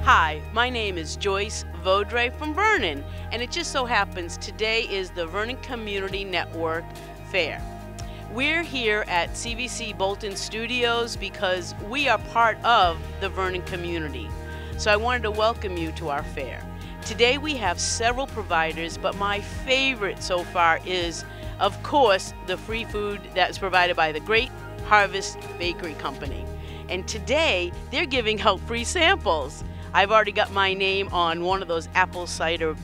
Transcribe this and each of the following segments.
Hi, my name is Joyce Vaudrey from Vernon, and it just so happens today is the Vernon Community Network Fair. We're here at CVC Bolton Studios because we are part of the Vernon community. So I wanted to welcome you to our fair. Today we have several providers, but my favorite so far is, of course, the free food that's provided by the Great Harvest Bakery Company. And today they're giving out free samples. I've already got my name on one of those apple cider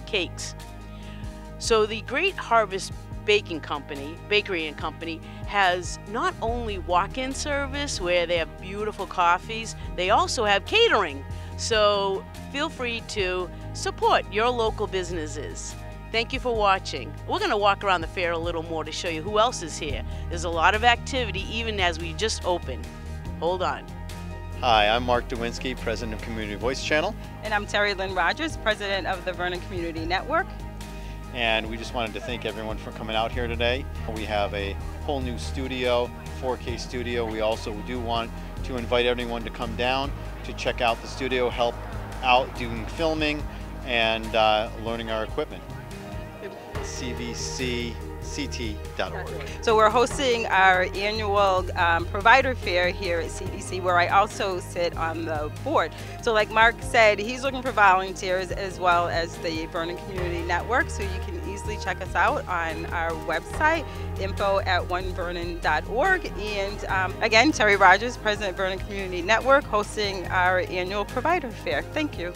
cakes. So the Great Harvest Bakery and Company has not only walk-in service where they have beautiful coffees, they also have catering. So feel free to support your local businesses. Thank you for watching. We're going to walk around the fair a little more to show you who else is here. There's a lot of activity even as we just opened. Hold on. Hi, I'm Mark Dewinski, President of Community Voice Channel. And I'm Terry Lynn Rogers, President of the Vernon Community Network. And we just wanted to thank everyone for coming out here today. We have a whole new studio, 4K studio. We also do want to invite everyone to come down to check out the studio, help out doing filming and learning our equipment. CVCCT.org. So we're hosting our annual provider fair here at CVC, where I also sit on the board. So like Mark said, he's looking for volunteers as well as the Vernon Community Network, so you can easily check us out on our website, info@onevernon.org. And again, Terry Rogers, President of Vernon Community Network, hosting our annual provider fair. Thank you.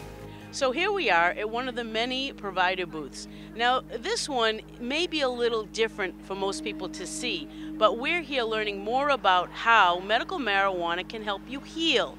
So here we are at one of the many provider booths. Now this one may be a little different for most people to see, but we're here learning more about how medical marijuana can help you heal.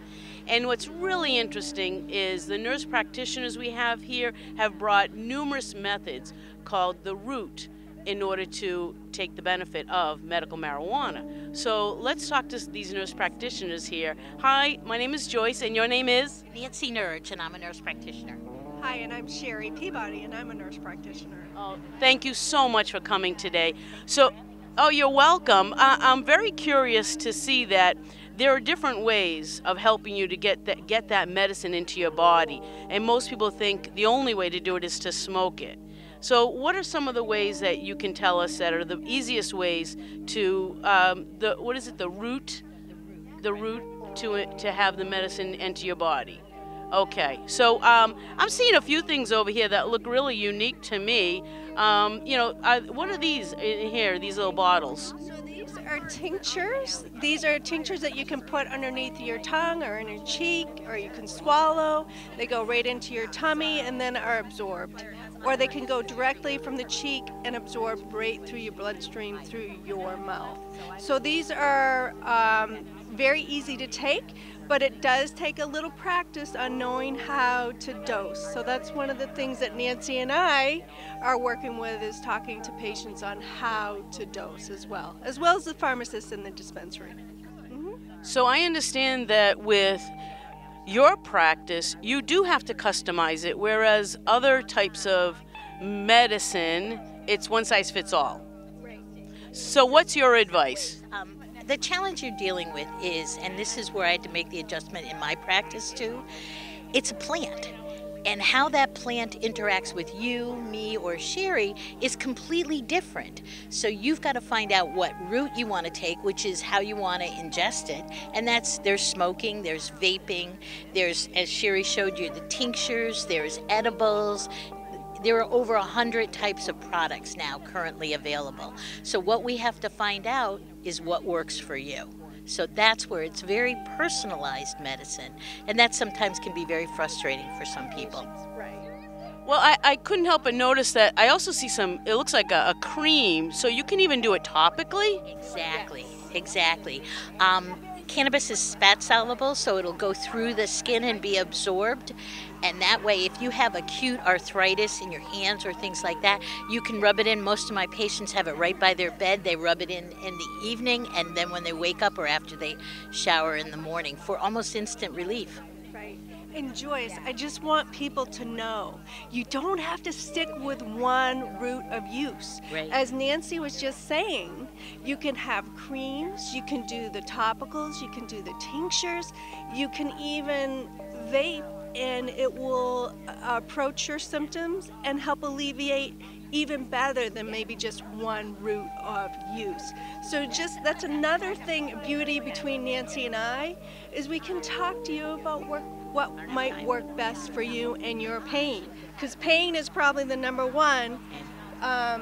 And what's really interesting is the nurse practitioners we have here have brought numerous methods called the root in order to take the benefit of medical marijuana. So let's talk to these nurse practitioners here. Hi, my name is Joyce, and your name is? Nancy Nurge, and I'm a nurse practitioner. Hi, and I'm Sherry Peabody, and I'm a nurse practitioner. Oh, thank you so much for coming today. So, oh, you're welcome. I'm very curious to see that there are different ways of helping you to get that medicine into your body, and most people think the only way to do it is to smoke it. So what are some of the ways that you can tell us that are the easiest ways to, the root to have the medicine enter your body? Okay, so I'm seeing a few things over here that look really unique to me. What are these in here, these little bottles? So these are tinctures. These are tinctures that you can put underneath your tongue or in your cheek, or you can swallow. They go right into your tummy and then are absorbed. Or they can go directly from the cheek and absorb right through your bloodstream through your mouth. So these are very easy to take, but it does take a little practice on knowing how to dose. So that's one of the things that Nancy and I are working with, is talking to patients on how to dose as well as the pharmacists in the dispensary. Mm-hmm. So I understand that with your practice, you do have to customize it, whereas other types of medicine, it's one size fits all. Right. So what's your advice? The challenge you're dealing with is, and this is where I had to make the adjustment in my practice too, it's a plant. And how that plant interacts with you, me, or Sherry is completely different. So you've got to find out what route you want to take, which is how you want to ingest it. And there's smoking, there's vaping, there's, as Sherry showed you, the tinctures, there's edibles. There are over 100 types of products now currently available. So what we have to find out is what works for you. So that's where it's very personalized medicine, and that sometimes can be very frustrating for some people. Well, I couldn't help but notice that I also see it looks like a cream, so you can even do it topically? Exactly. Cannabis is fat soluble, so it'll go through the skin and be absorbed. And that way, if you have acute arthritis in your hands or things like that, you can rub it in. Most of my patients have it right by their bed. They rub it in the evening, and then when they wake up or after they shower in the morning for almost instant relief. Right. And Joyce, I just want people to know, you don't have to stick with one route of use. Right. As Nancy was just saying, you can have creams, you can do the topicals, you can do the tinctures, you can even vape and it will approach your symptoms and help alleviate even better than maybe just one route of use. So just that's another thing, beauty between Nancy and I, is we can talk to you about what might work best for you and your pain. Because pain is probably the number one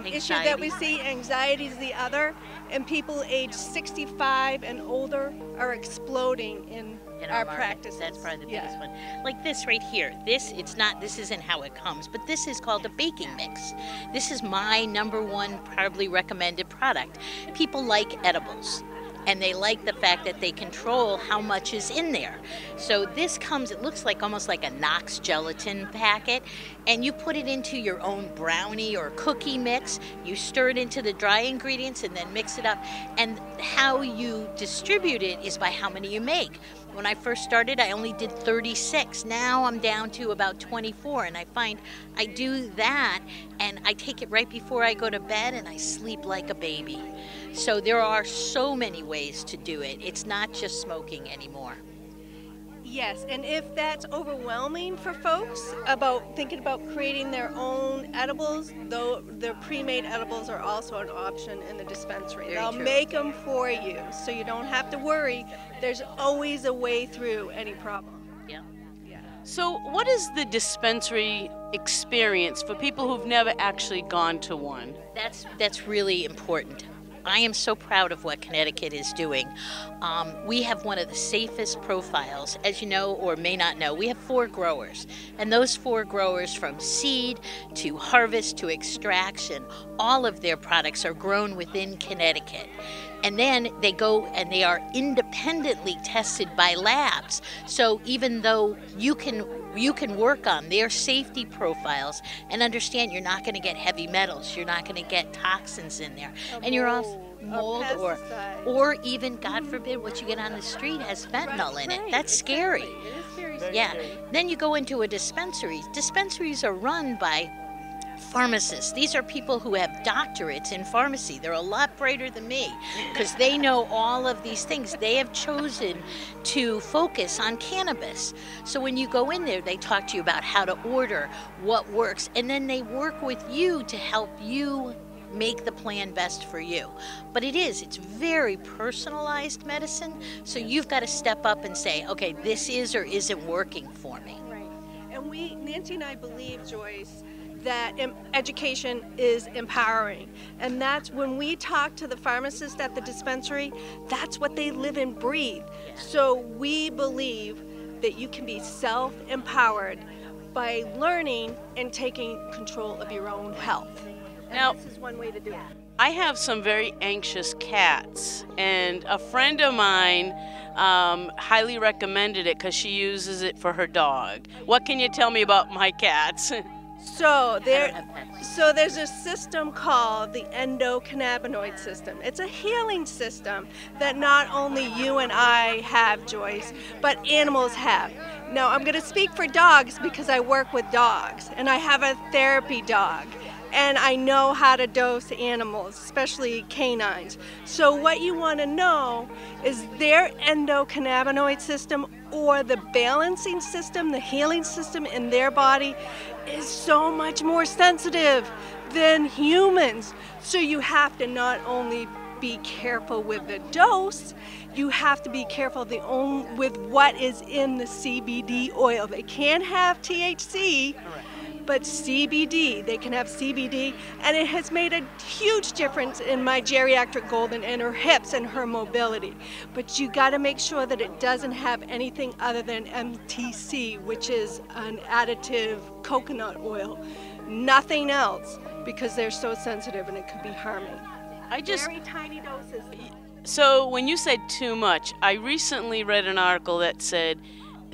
issue that we see. Anxiety is the other, and people age 65 and older are exploding in our practices. That's probably the biggest one. Like this right here. This isn't how it comes, but this is called a baking mix. This is my number one probably recommended product. People like edibles, and they like the fact that they control how much is in there. So this comes, it looks like almost like a Knox gelatin packet, and you put it into your own brownie or cookie mix. You stir it into the dry ingredients and then mix it up. And how you distribute it is by how many you make. When I first started, I only did 36. Now I'm down to about 24, and I find I do that, and I take it right before I go to bed, and I sleep like a baby. So there are so many ways to do it. It's not just smoking anymore. Yes, and if that's overwhelming for folks about thinking about creating their own edibles, though their pre-made edibles are also an option in the dispensary. They'll make them for you, so you don't have to worry. There's always a way through any problem. Yeah. So what is the dispensary experience for people who've never actually gone to one? That's really important. I am so proud of what Connecticut is doing. We have one of the safest profiles, as you know or may not know. We have 4 growers, and those 4 growers, from seed to harvest to extraction, all of their products are grown within Connecticut. And then they go and they are independently tested by labs. So even though you can work on their safety profiles and understand you're not going to get heavy metals, you're not going to get toxins in there, and you're off mold or even, God forbid, what you get on the street has fentanyl in it. That's scary. It is very scary. Yeah. Then you go into a dispensary. Dispensaries are run by pharmacists. These are people who have doctorates in pharmacy. They're a lot brighter than me because they know all of these things. They have chosen to focus on cannabis. So when you go in there, they talk to you about how to order, what works, and then they work with you to help you make the plan best for you. But it's very personalized medicine, so you've got to step up and say, okay, this is or isn't working for me. Right. And Nancy and I believe, Joyce, that education is empowering. And that's when we talk to the pharmacist at the dispensary, that's what they live and breathe. Yeah. So we believe that you can be self-empowered by learning and taking control of your own health. And Now, this is one way to do it. I have some very anxious cats, and a friend of mine highly recommended it because she uses it for her dog. What can you tell me about my cats? So there's a system called the endocannabinoid system. It's a healing system that not only you and I have, Joyce, but animals have. Now, I'm going to speak for dogs because I work with dogs, and I have a therapy dog, and I know how to dose animals, especially canines. So what you want to know is their endocannabinoid system, or the balancing system, the healing system in their body, is so much more sensitive than humans. So you have to not only be careful with the dose, you have to be careful with what is in the CBD oil. They can't have THC, but CBD, they can have CBD, and it has made a huge difference in my geriatric Golden and her hips and her mobility. But you got to make sure that it doesn't have anything other than MTC, which is an additive coconut oil. Nothing else, because they're so sensitive and it could be harming. Very tiny doses. So when you said too much, I recently read an article that said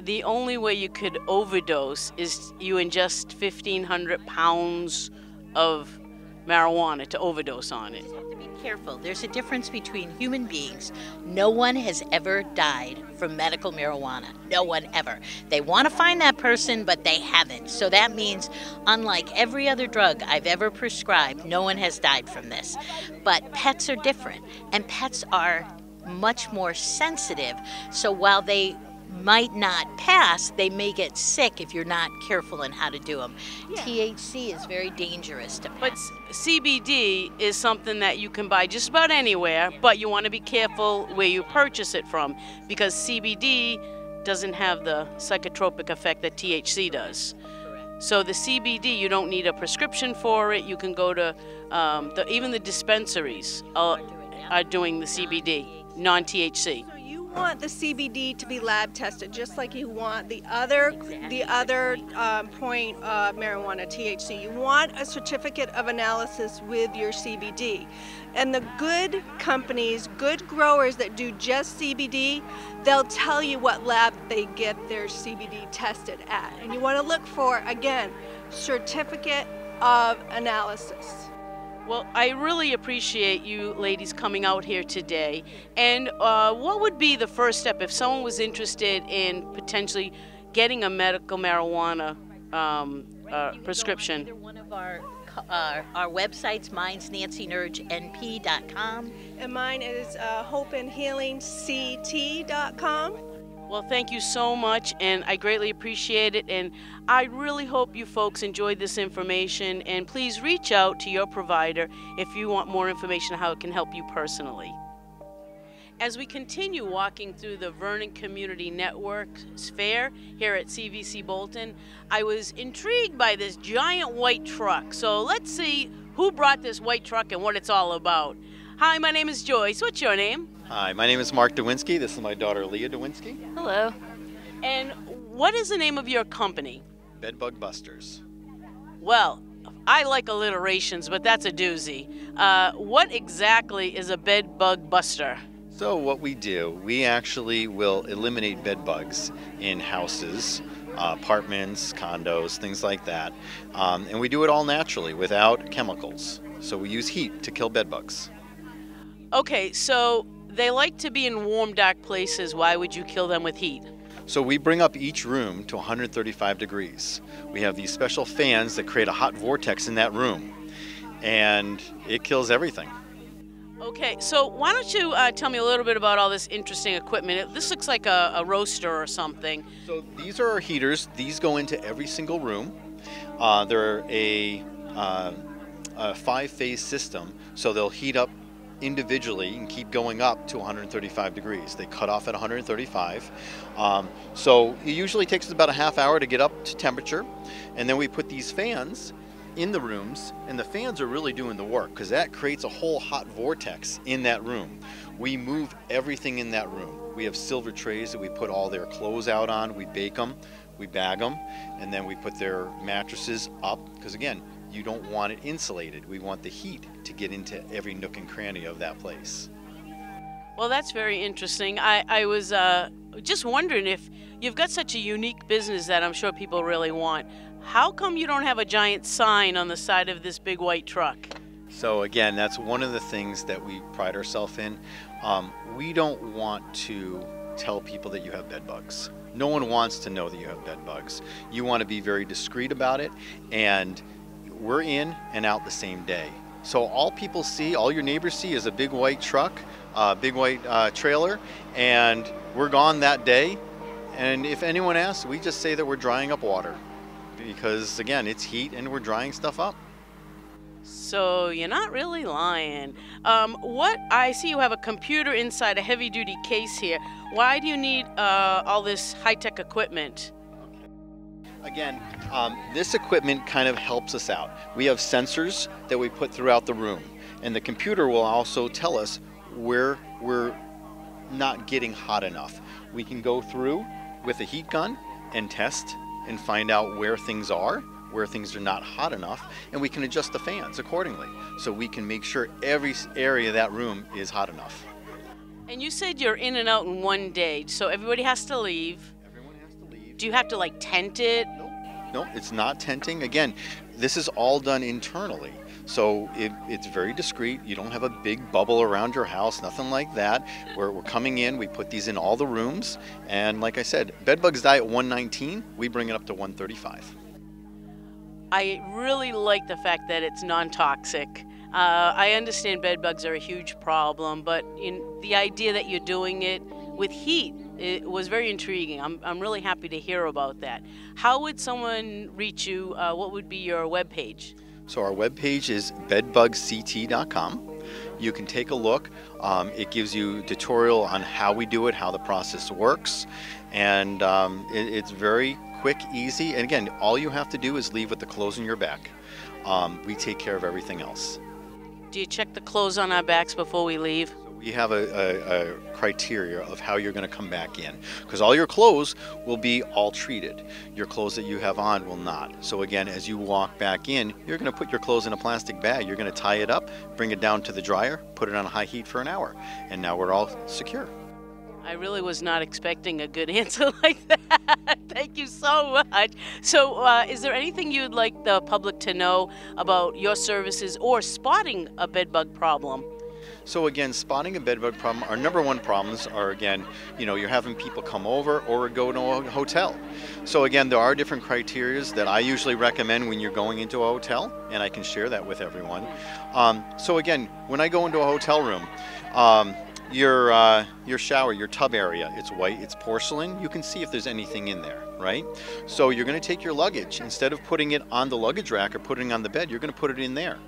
the only way you could overdose is you ingest 1,500 pounds of marijuana to overdose on it. You have to be careful. There's a difference between human beings. No one has ever died from medical marijuana. No one ever. They want to find that person, but they haven't. So that means, unlike every other drug I've ever prescribed, no one has died from this. But pets are different, and pets are much more sensitive. So while they might not pass, they may get sick if you're not careful in how to do them. Yeah. THC is very dangerous to pass. But CBD is something that you can buy just about anywhere, but you want to be careful where you purchase it from, because CBD doesn't have the psychotropic effect that THC does. So the CBD, you don't need a prescription for it. You can go to, even the dispensaries are doing the CBD, non-THC. So you want the CBD to be lab tested, just like you want the other point of marijuana, THC. You want a certificate of analysis with your CBD. And the good companies, good growers that do just CBD, they'll tell you what lab they get their CBD tested at. And you want to look for, again, certificate of analysis. Well, I really appreciate you ladies coming out here today. And what would be the first step if someone was interested in potentially getting a medical marijuana prescription? Either one of our websites. Mine's NancyNurgeNP.com. And mine is hopeandhealingct.com. Well, thank you so much, and I greatly appreciate it, and I really hope you folks enjoyed this information, and please reach out to your provider if you want more information on how it can help you personally. As we continue walking through the Vernon Community Network Fair here at CVC Bolton, I was intrigued by this giant white truck. So let's see who brought this white truck and what it's all about. Hi, my name is Joyce. What's your name? Hi, my name is Mark Dewinski. This is my daughter Leah Dewinski. Hello. And what is the name of your company? Bedbug Busters. Well, I like alliterations, but that's a doozy. What exactly is a bed bug buster? So what we do, we actually will eliminate bed bugs in houses, apartments, condos, things like that. And we do it all naturally without chemicals. So we use heat to kill bed bugs. Okay, so they like to be in warm, dark places. Why would you kill them with heat? So we bring up each room to 135 degrees. We have these special fans that create a hot vortex in that room, and it kills everything. Okay, so why don't you tell me a little bit about all this interesting equipment? This looks like a roaster or something. So these are our heaters. These go into every single room. They're a 5-phase system, so they'll heat up individually and keep going up to 135 degrees. They cut off at 135. So it usually takes us about a half hour to get up to temperature, and then we put these fans in the rooms, and the fans are really doing the work because that creates a whole hot vortex in that room. We move everything in that room. We have silver trays that we put all their clothes out on. We bake them, we bag them, and then we put their mattresses up because, again, you don't want it insulated. We want the heat to get into every nook and cranny of that place. Well, that's very interesting. I was just wondering, if you've got such a unique business that I'm sure people really want, how come you don't have a giant sign on the side of this big white truck? So again, that's one of the things that we pride ourselves in. We don't want to tell people that you have bed bugs. No one wants to know that you have bed bugs. You want to be very discreet about it, and we're in and out the same day. So all people see, all your neighbors see, is a big white truck, big white trailer, and we're gone that day. And if anyone asks, we just say that we're drying up water because, again, it's heat and we're drying stuff up. So you're not really lying. What I see, you have a computer inside a heavy-duty case here. Why do you need all this high-tech equipment? Again, this equipment kind of helps us out. We have sensors that we put throughout the room, and the computer will also tell us where we're not getting hot enough. We can go through with a heat gun and test and find out where things are not hot enough, and we can adjust the fans accordingly so we can make sure every area of that room is hot enough. And you said you're in and out in one day, so everybody has to leave. Everyone has to leave. Do you have to like tent it? No, it's not tenting. Again, this is all done internally. So it's very discreet. You don't have a big bubble around your house, nothing like that. We're coming in, we put these in all the rooms. And like I said, bed bugs die at 119, we bring it up to 135. I really like the fact that it's non-toxic. I understand bed bugs are a huge problem, but in the idea that you're doing it with heat It was very intriguing. I'm really happy to hear about that. How would someone reach you? What would be your webpage? So our webpage is bedbugct.com. You can take a look. It gives you a tutorial on how we do it, how the process works, and it's very quick, easy. And again, all you have to do is leave with the clothes on your back. We take care of everything else. Do you check the clothes on our backs before we leave? We have a criteria of how you're going to come back in, because all your clothes will be all treated. Your clothes that you have on will not. So again, as you walk back in, you're going to put your clothes in a plastic bag. You're going to tie it up, bring it down to the dryer, put it on high heat for an hour, and now we're all secure. I really was not expecting a good answer like that. Thank you so much. So is there anything you'd like the public to know about your services or spotting a bedbug problem? So again, spotting a bedbug problem, our number one problems are, again, you're having people come over or go to a hotel. So again, there are different criteria that I usually recommend when you're going into a hotel, and I can share that with everyone. So again, when I go into a hotel room, your shower, your tub area, it's white, it's porcelain. You can see if there's anything in there, right? So you're going to take your luggage. Instead of putting it on the luggage rack or putting it on the bed, you're going to put it in there.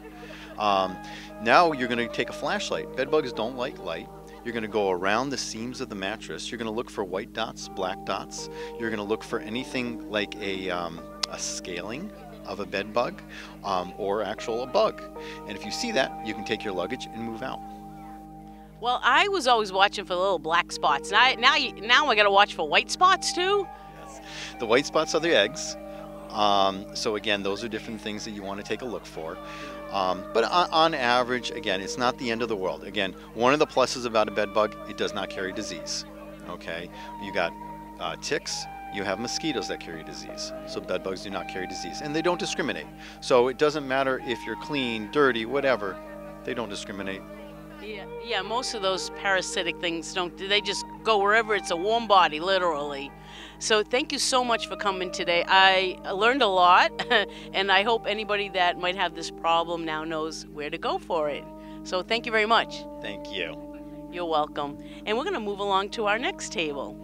Now you're going to take a flashlight. Bedbugs don't like light. You're going to go around the seams of the mattress. You're going to look for white dots, black dots. You're going to look for anything like a scaling of a bed bug or a bug. And if you see that, you can take your luggage and move out. Well, I was always watching for the little black spots. Now I got to watch for white spots too? Yes. The white spots are the eggs. So again, those are different things that you want to take a look for. But on average, again, it's not the end of the world. Again, one of the pluses about a bed bug, it does not carry disease. Okay, you got ticks, you have mosquitoes that carry disease. So bed bugs do not carry disease, and they don't discriminate. So it doesn't matter if you're clean, dirty, whatever, they don't discriminate. Yeah, most of those parasitic things they just go wherever it's a warm body, literally. So thank you so much for coming today. I learned a lot, and I hope anybody that might have this problem now knows where to go for it. So thank you very much. Thank you. You're welcome. And we're going to move along to our next table.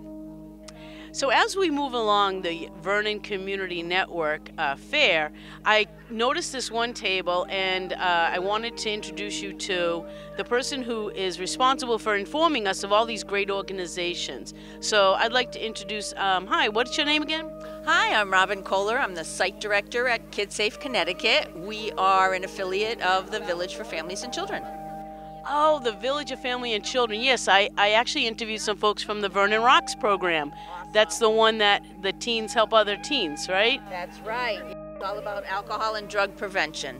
So as we move along the Vernon Community Network fair, I noticed this one table, and I wanted to introduce you to the person who is responsible for informing us of all these great organizations. So I'd like to introduce, hi, what's your name again? Hi, I'm Robin Kohler. I'm the site director at KidSafe Connecticut. We are an affiliate of the Village for Families and Children. Oh, the Village of Family and Children. Yes, I actually interviewed some folks from the Vernon Rocks program. That's the one that the teens help other teens, right? That's right. It's all about alcohol and drug prevention.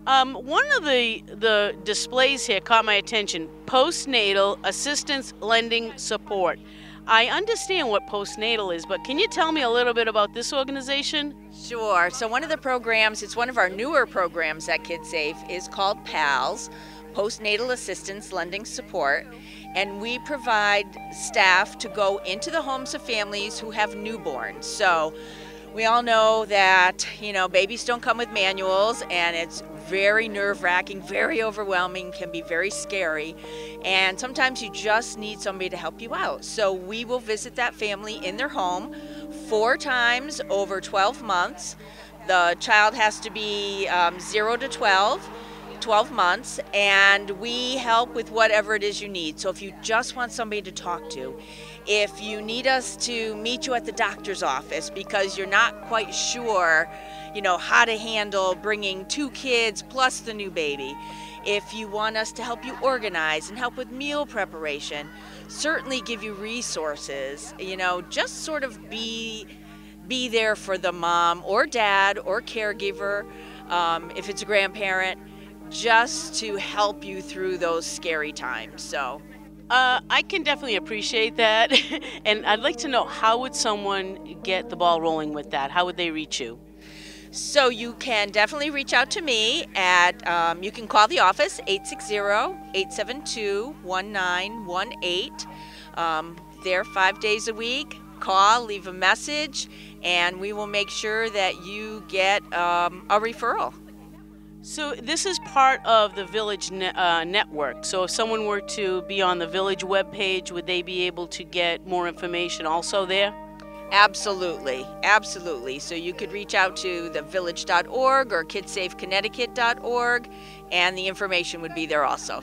One of the displays here caught my attention. Postnatal Assistance Lending Support. I understand what postnatal is, but can you tell me a little bit about this organization? Sure. So one of the programs, it's one of our newer programs at KidSafe, is called PALS, Postnatal Assistance Lending Support, and we provide staff to go into the homes of families who have newborns. So we all know that, babies don't come with manuals, and it's very nerve-wracking, very overwhelming, can be very scary, and sometimes you just need somebody to help you out. So we will visit that family in their home 4 times over 12 months. The child has to be 0 to 12 months, and we help with whatever it is you need. So if you just want somebody to talk to, if you need us to meet you at the doctor's office because you're not quite sure, how to handle bringing 2 kids plus the new baby, if you want us to help you organize and help with meal preparation, certainly give you resources, just sort of be there for the mom or dad or caregiver, if it's a grandparent, just to help you through those scary times. So I can definitely appreciate that. And I'd like to know, how would someone get the ball rolling with that? How would they reach you? So you can definitely reach out to me at, you can call the office, 860-872-1918. They're 5 days a week. Call, leave a message, and we will make sure that you get a referral. So this is part of the Village network. So if someone were to be on the Village webpage, would they be able to get more information also there? Absolutely, absolutely. So you could reach out to thevillage.org or kidsafeconnecticut.org, and the information would be there also.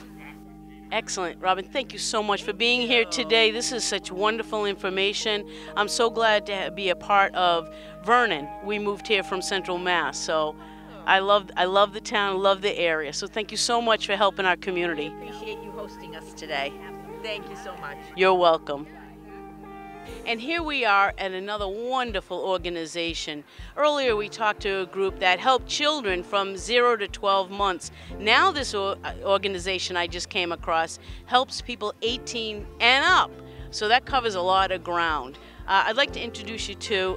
Excellent. Robin, thank you so much for being here today. This is such wonderful information. I'm so glad to be a part of Vernon. We moved here from Central Mass, so I love the town, love the area. So thank you so much for helping our community. Appreciate you hosting us today. Thank you so much. You're welcome. And here we are at another wonderful organization. Earlier we talked to a group that helped children from 0 to 12 months. Now this organization I just came across helps people 18 and up. So that covers a lot of ground. I'd like to introduce you to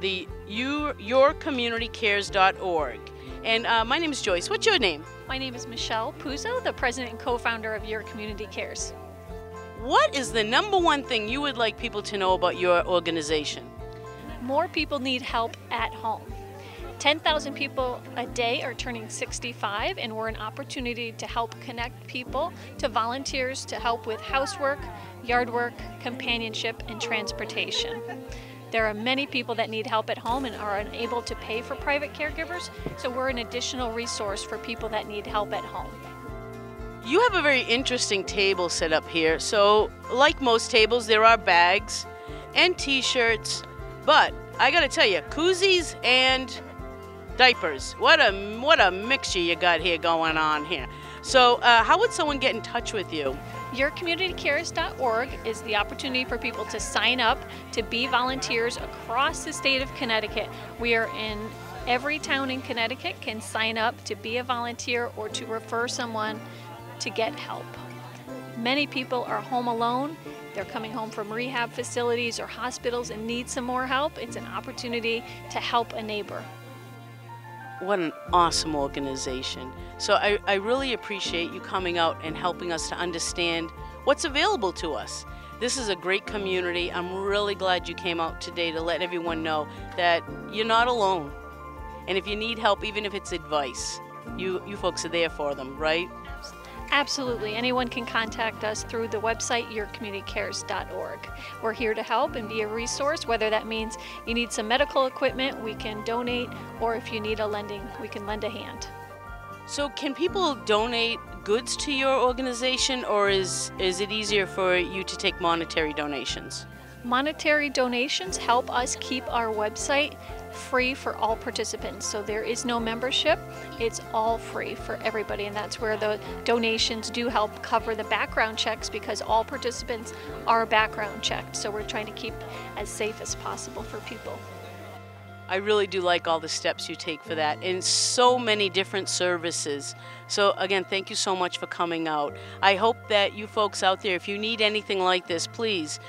the yourcommunitycares.org. And my name is Joyce. What's your name? My name is Michelle Puzo, the president and co-founder of Your Community Cares. What is the number one thing you would like people to know about your organization? More people need help at home. 10,000 people a day are turning 65, and we're an opportunity to help connect people to volunteers to help with housework, yard work, companionship, and transportation. There are many people that need help at home and are unable to pay for private caregivers, so we're an additional resource for people that need help at home. You have a very interesting table set up here. So, like most tables, there are bags and t-shirts, but I gotta tell you, koozies and diapers. What a mixture you got here going on here. So, how would someone get in touch with you? YourCommunityCares.org is the opportunity for people to sign up to be volunteers across the state of Connecticut. We are in every town in Connecticut can sign up to be a volunteer or to refer someone to get help. Many people are home alone. They're coming home from rehab facilities or hospitals and need some more help. It's an opportunity to help a neighbor. What an awesome organization. So I really appreciate you coming out and helping us to understand what's available to us. This is a great community. I'm really glad you came out today to let everyone know that you're not alone. And if you need help, even if it's advice, you folks are there for them, right? Absolutely. Anyone can contact us through the website yourcommunitycares.org. We're here to help and be a resource, whether that means you need some medical equipment, we can donate, or if you need we can lend a hand. So can people donate goods to your organization, or is it easier for you to take monetary donations? Monetary donations help us keep our website free for all participants. So there is no membership. It's all free for everybody, and that's where the donations do help cover the background checks, because all participants are background checked. So we're trying to keep as safe as possible for people. I really do like all the steps you take for that, and so many different services. So again, thank you so much for coming out. I hope that you folks out there, if you need anything like this, please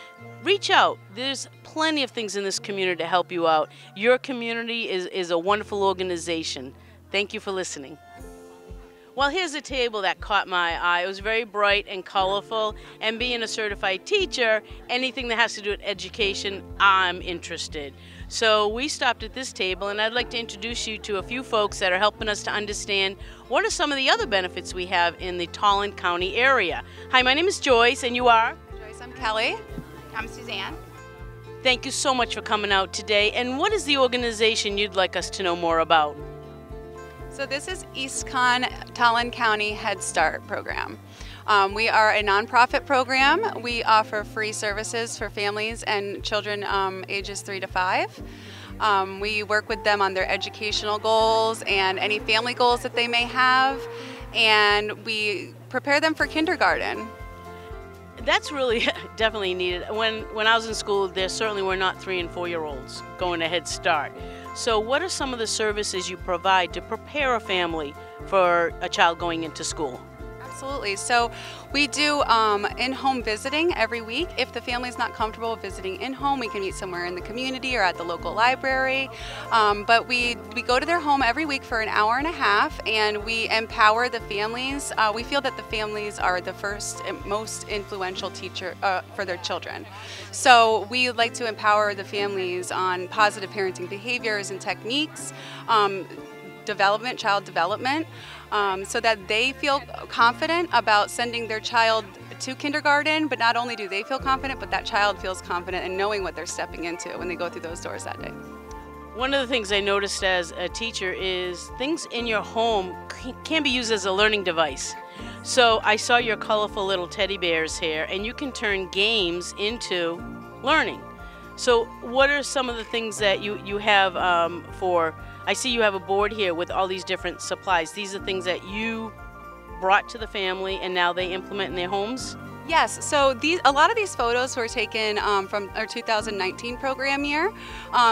reach out. There's plenty of things in this community to help you out. Your community is a wonderful organization. Thank you for listening. Well, here's a table that caught my eye. It was very bright and colorful, and being a certified teacher, anything that has to do with education, I'm interested. So we stopped at this table, and I'd like to introduce you to a few folks that are helping us to understand what are some of the other benefits we have in the Tolland County area. Hi, my name is Joyce, and you are? Joyce, I'm Kelly. I'm Suzanne. Thank you so much for coming out today. And what is the organization you'd like us to know more about? So this is EastCon Tolland County Head Start program. We are a nonprofit program. We offer free services for families and children ages 3 to 5. We work with them on their educational goals and any family goals that they may have, and we prepare them for kindergarten. That's really definitely needed. When I was in school, there certainly were not 3 and 4-year-olds going to Head Start. So what are some of the services you provide to prepare a family for a child going into school? Absolutely. So we do in-home visiting every week. If the family's not comfortable visiting in-home, we can meet somewhere in the community or at the local library. But we go to their home every week for an hour and a half, and we empower the families. We feel that the families are the first and most influential teacher for their children. So we like to empower the families on positive parenting behaviors and techniques. child development, so that they feel confident about sending their child to kindergarten, but not only do they feel confident, but that child feels confident in knowing what they're stepping into when they go through those doors that day. One of the things I noticed as a teacher is things in your home can be used as a learning device. So I saw your colorful little teddy bears here, and you can turn games into learning. So what are some of the things that you have for, I see you have a board here with all these different supplies. These are things that you brought to the family and now they implement in their homes? Yes, so a lot of these photos were taken from our 2019 program year.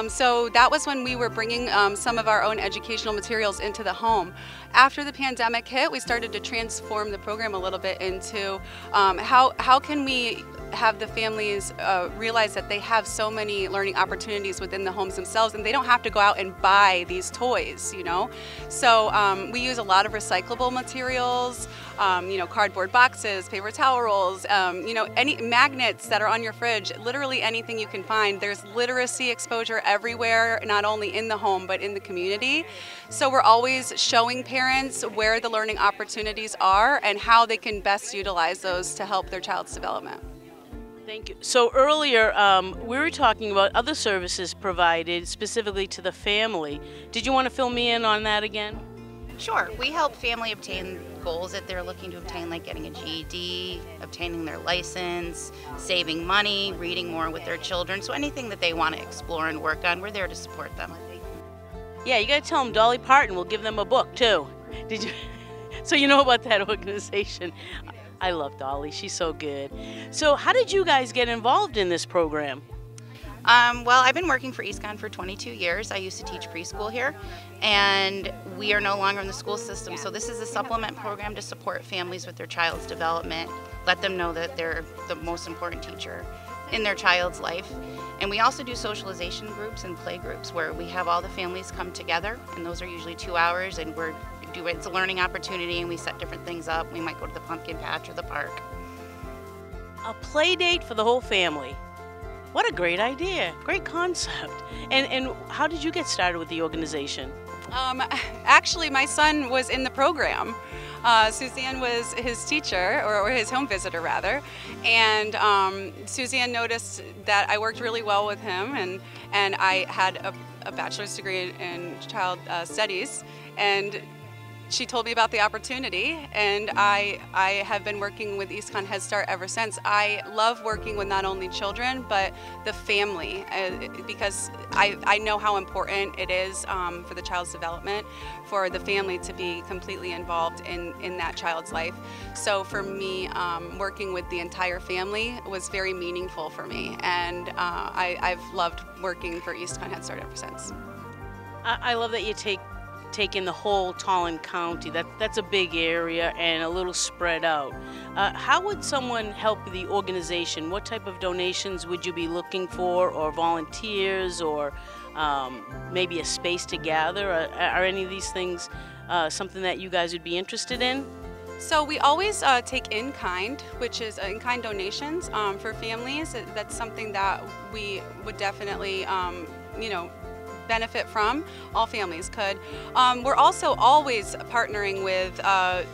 So that was when we were bringing some of our own educational materials into the home. After the pandemic hit, we started to transform the program a little bit into how can we have the families realize that they have so many learning opportunities within the homes themselves, and they don't have to go out and buy these toys, you know. So we use a lot of recyclable materials, you know, cardboard boxes, paper towel rolls, you know, any magnets that are on your fridge, literally anything you can find. There's literacy exposure everywhere, not only in the home but in the community. So we're always showing parents where the learning opportunities are and how they can best utilize those to help their child's development. Thank you. So earlier we were talking about other services provided specifically to the family. Did you want to fill me in on that again? Sure. We help family obtain goals that they're looking to obtain, like getting a GED, obtaining their license, saving money, reading more with their children. So anything that they want to explore and work on, we're there to support them. Yeah, you got to tell them Dolly Parton will give them a book too. Did you? So you know about that organization. I love Dolly. She's so good. So how did you guys get involved in this program? Well, I've been working for EastCon for 22 years. I used to teach preschool here, and we are no longer in the school system. So this is a supplement program to support families with their child's development, let them know that they're the most important teacher in their child's life. And we also do socialization groups and play groups where we have all the families come together, and those are usually 2 hours, and it's a learning opportunity, and we set different things up. We might go to the pumpkin patch or the park. A play date for the whole family. What a great idea. Great concept. And how did you get started with the organization? Actually, my son was in the program. Suzanne was his teacher, or his home visitor rather, and Suzanne noticed that I worked really well with him, and I had a bachelor's degree in child studies, and she told me about the opportunity, and I have been working with EastCon Head Start ever since. I love working with not only children, but the family, because I know how important it is for the child's development, for the family to be completely involved in that child's life. So for me, working with the entire family was very meaningful for me, and I've loved working for EastCon Head Start ever since. I love that you take in the whole Tolland County. That's a big area and a little spread out. How would someone help the organization? What type of donations would you be looking for, or volunteers, or maybe a space to gather? Are any of these things something that you guys would be interested in? So we always take in-kind, which is in-kind donations for families. That's something that we would definitely, you know, benefit from. All families could. We're also always partnering with,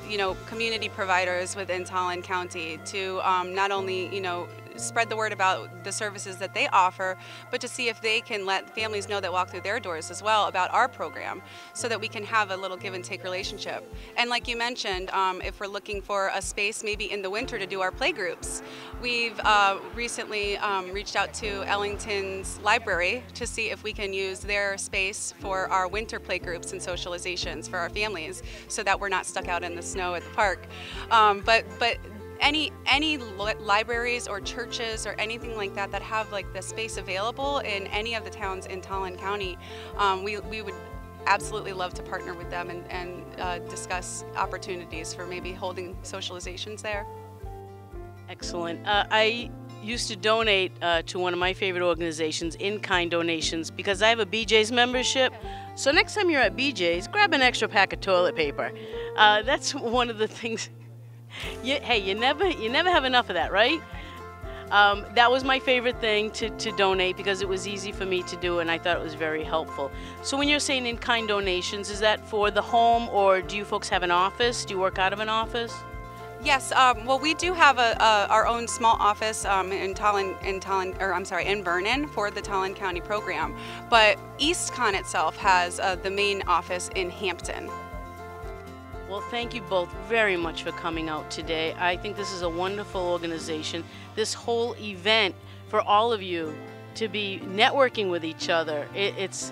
you know, community providers within Tolland County to not only, you know, spread the word about the services that they offer, but to see if they can let families know that walk through their doors as well about our program, so that we can have a little give and take relationship. And like you mentioned, if we're looking for a space maybe in the winter to do our play groups, we've recently reached out to Ellington's library to see if we can use their space for our winter play groups and socializations for our families, so that we're not stuck out in the snow at the park. But any libraries or churches or anything like that that have like the space available in any of the towns in Tolland County, we would absolutely love to partner with them and discuss opportunities for maybe holding socializations there. Excellent. I used to donate to one of my favorite organizations, in-kind donations, because I have a BJ's membership. So next time you're at BJ's, grab an extra pack of toilet paper. That's one of the things. Hey, you never have enough of that, right? That was my favorite thing to donate because it was easy for me to do and I thought it was very helpful. So when you're saying in-kind donations, is that for the home or do you folks have an office? Do you work out of an office? Yes, well, we do have our own small office in Vernon for the Tolland County program, but EastCon itself has the main office in Hampton. Well, thank you both very much for coming out today. I think this is a wonderful organization. This whole event for all of you to be networking with each other, it's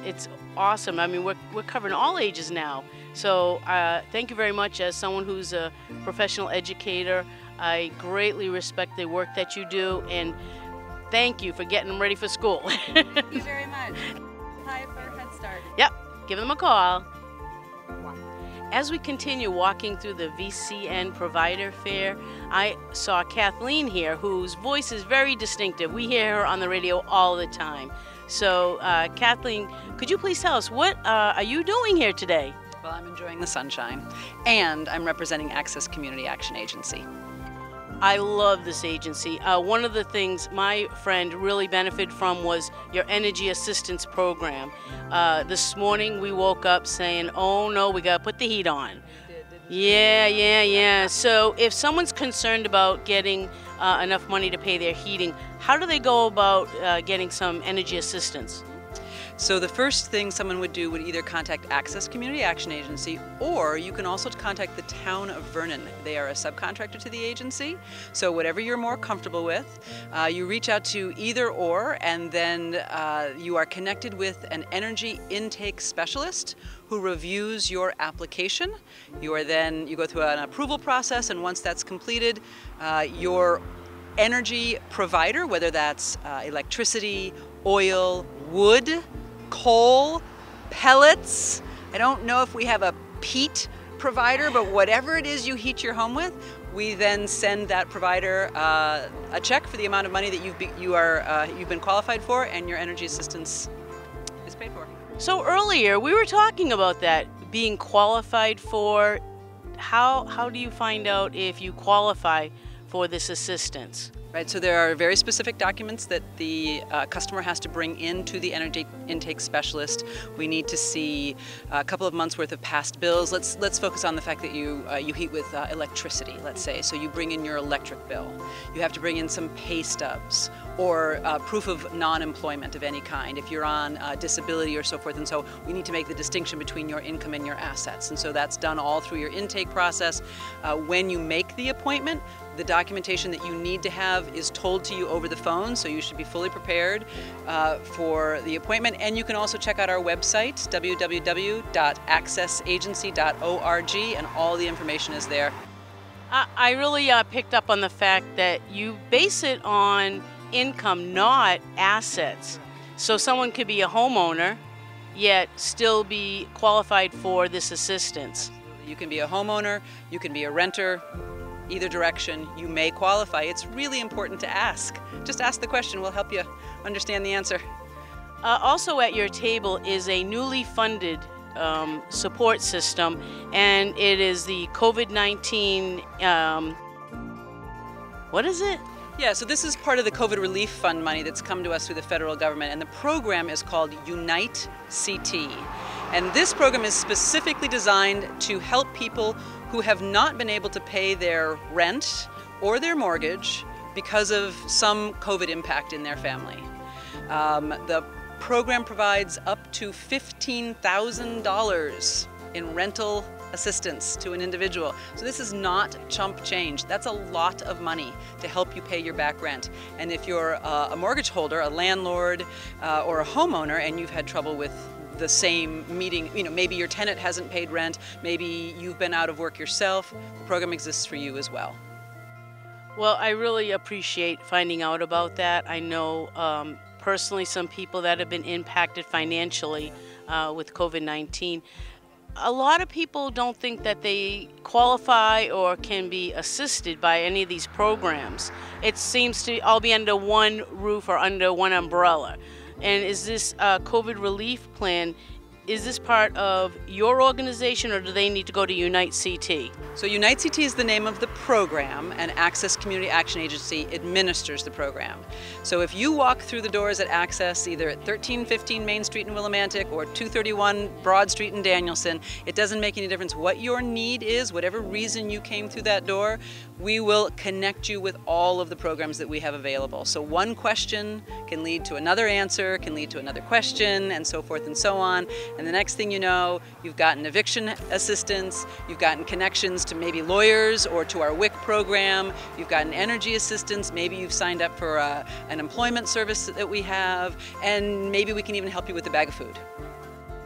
awesome. I mean, we're covering all ages now. So thank you very much. As someone who's a professional educator, I greatly respect the work that you do, and thank you for getting them ready for school. Thank you very much. Hi for Head Start. Yep, give them a call. As we continue walking through the VCN Provider Fair, I saw Kathleen here, whose voice is very distinctive. We hear her on the radio all the time. So, Kathleen, could you please tell us, what are you doing here today? Well, I'm enjoying the sunshine, and I'm representing Access Community Action Agency. I love this agency. One of the things my friend really benefited from was your energy assistance program. This morning we woke up saying, oh no, we gotta put the heat on. Yeah. So if someone's concerned about getting enough money to pay their heating, how do they go about getting some energy assistance? So the first thing someone would do would either contact Access Community Action Agency, or you can also contact the town of Vernon. They are a subcontractor to the agency. So whatever you're more comfortable with, you reach out to either or, and then you are connected with an energy intake specialist who reviews your application. You go through an approval process, and once that's completed, your energy provider, whether that's electricity, oil, wood, coal, pellets. I don't know if we have a peat provider, but whatever it is you heat your home with, we then send that provider a check for the amount of money that you've been qualified for, and your energy assistance is paid for. So earlier we were talking about that, being qualified for. How do you find out if you qualify for this assistance? Right, so there are very specific documents that the customer has to bring in to the energy intake specialist. We need to see a couple of months worth of past bills. Let's focus on the fact that you heat with electricity, let's say. So you bring in your electric bill. You have to bring in some pay stubs or proof of non-employment of any kind if you're on disability or so forth. And so we need to make the distinction between your income and your assets. And so that's done all through your intake process. When you make the appointment, the documentation that you need to have is told to you over the phone, so you should be fully prepared for the appointment. And you can also check out our website, www.accessagency.org, and all the information is there. I really picked up on the fact that you base it on income, not assets. So someone could be a homeowner, yet still be qualified for this assistance. You can be a homeowner, you can be a renter. Either direction, you may qualify. It's really important to ask. Just ask the question, we'll help you understand the answer. Also at your table is a newly funded support system, and it is the COVID-19, what is it? Yeah, so this is part of the COVID Relief Fund money that's come to us through the federal government, and the program is called Unite CT. And this program is specifically designed to help people who have not been able to pay their rent or their mortgage because of some COVID impact in their family. The program provides up to $15,000 in rental assistance to an individual. So this is not chump change. That's a lot of money to help you pay your back rent. And if you're a mortgage holder, a landlord, or a homeowner, and you've had trouble with the same meeting, maybe your tenant hasn't paid rent, maybe you've been out of work yourself, the program exists for you as well. Well, I really appreciate finding out about that. I know personally some people that have been impacted financially with COVID-19. A lot of people don't think that they qualify or can be assisted by any of these programs. It seems to all be under one roof or under one umbrella. And is this COVID relief plan is this part of your organization, or do they need to go to Unite CT? So Unite CT is the name of the program, and Access Community Action Agency administers the program. So if you walk through the doors at Access, either at 1315 Main Street in Willimantic or 231 Broad Street in Danielson, it doesn't make any difference what your need is, whatever reason you came through that door, we will connect you with all of the programs that we have available. So one question can lead to another answer, can lead to another question, and so forth and so on. And the next thing you know, you've gotten eviction assistance, you've gotten connections to maybe lawyers or to our WIC program, you've gotten energy assistance, maybe you've signed up for an employment service that we have, and maybe we can even help you with a bag of food.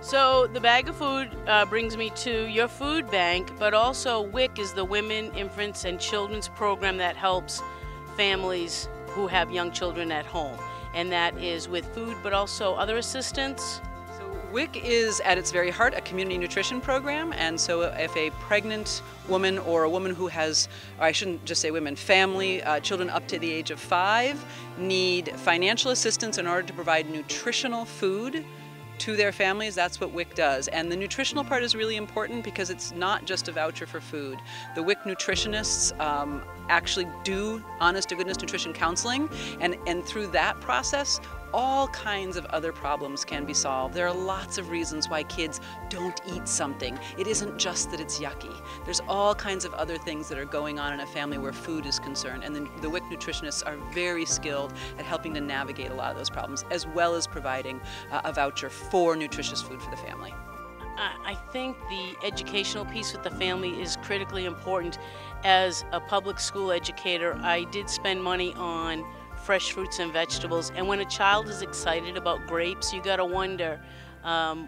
So the bag of food brings me to your food bank, but also WIC is the Women, Infants, and Children's program that helps families who have young children at home. And that is with food, but also other assistance? WIC is at its very heart a community nutrition program, and so if a pregnant woman or a woman who has, or I shouldn't just say women, family, children up to the age of 5 need financial assistance in order to provide nutritional food to their families, that's what WIC does. And the nutritional part is really important because it's not just a voucher for food. The WIC nutritionists actually do honest-to-goodness nutrition counseling, and through that process, all kinds of other problems can be solved. There are lots of reasons why kids don't eat something. It isn't just that it's yucky. There's all kinds of other things that are going on in a family where food is concerned, and the WIC nutritionists are very skilled at helping to navigate a lot of those problems, as well as providing a voucher for nutritious food for the family. I think the educational piece with the family is critically important. As a public school educator, I did spend money on fresh fruits and vegetables, and when a child is excited about grapes, you gotta wonder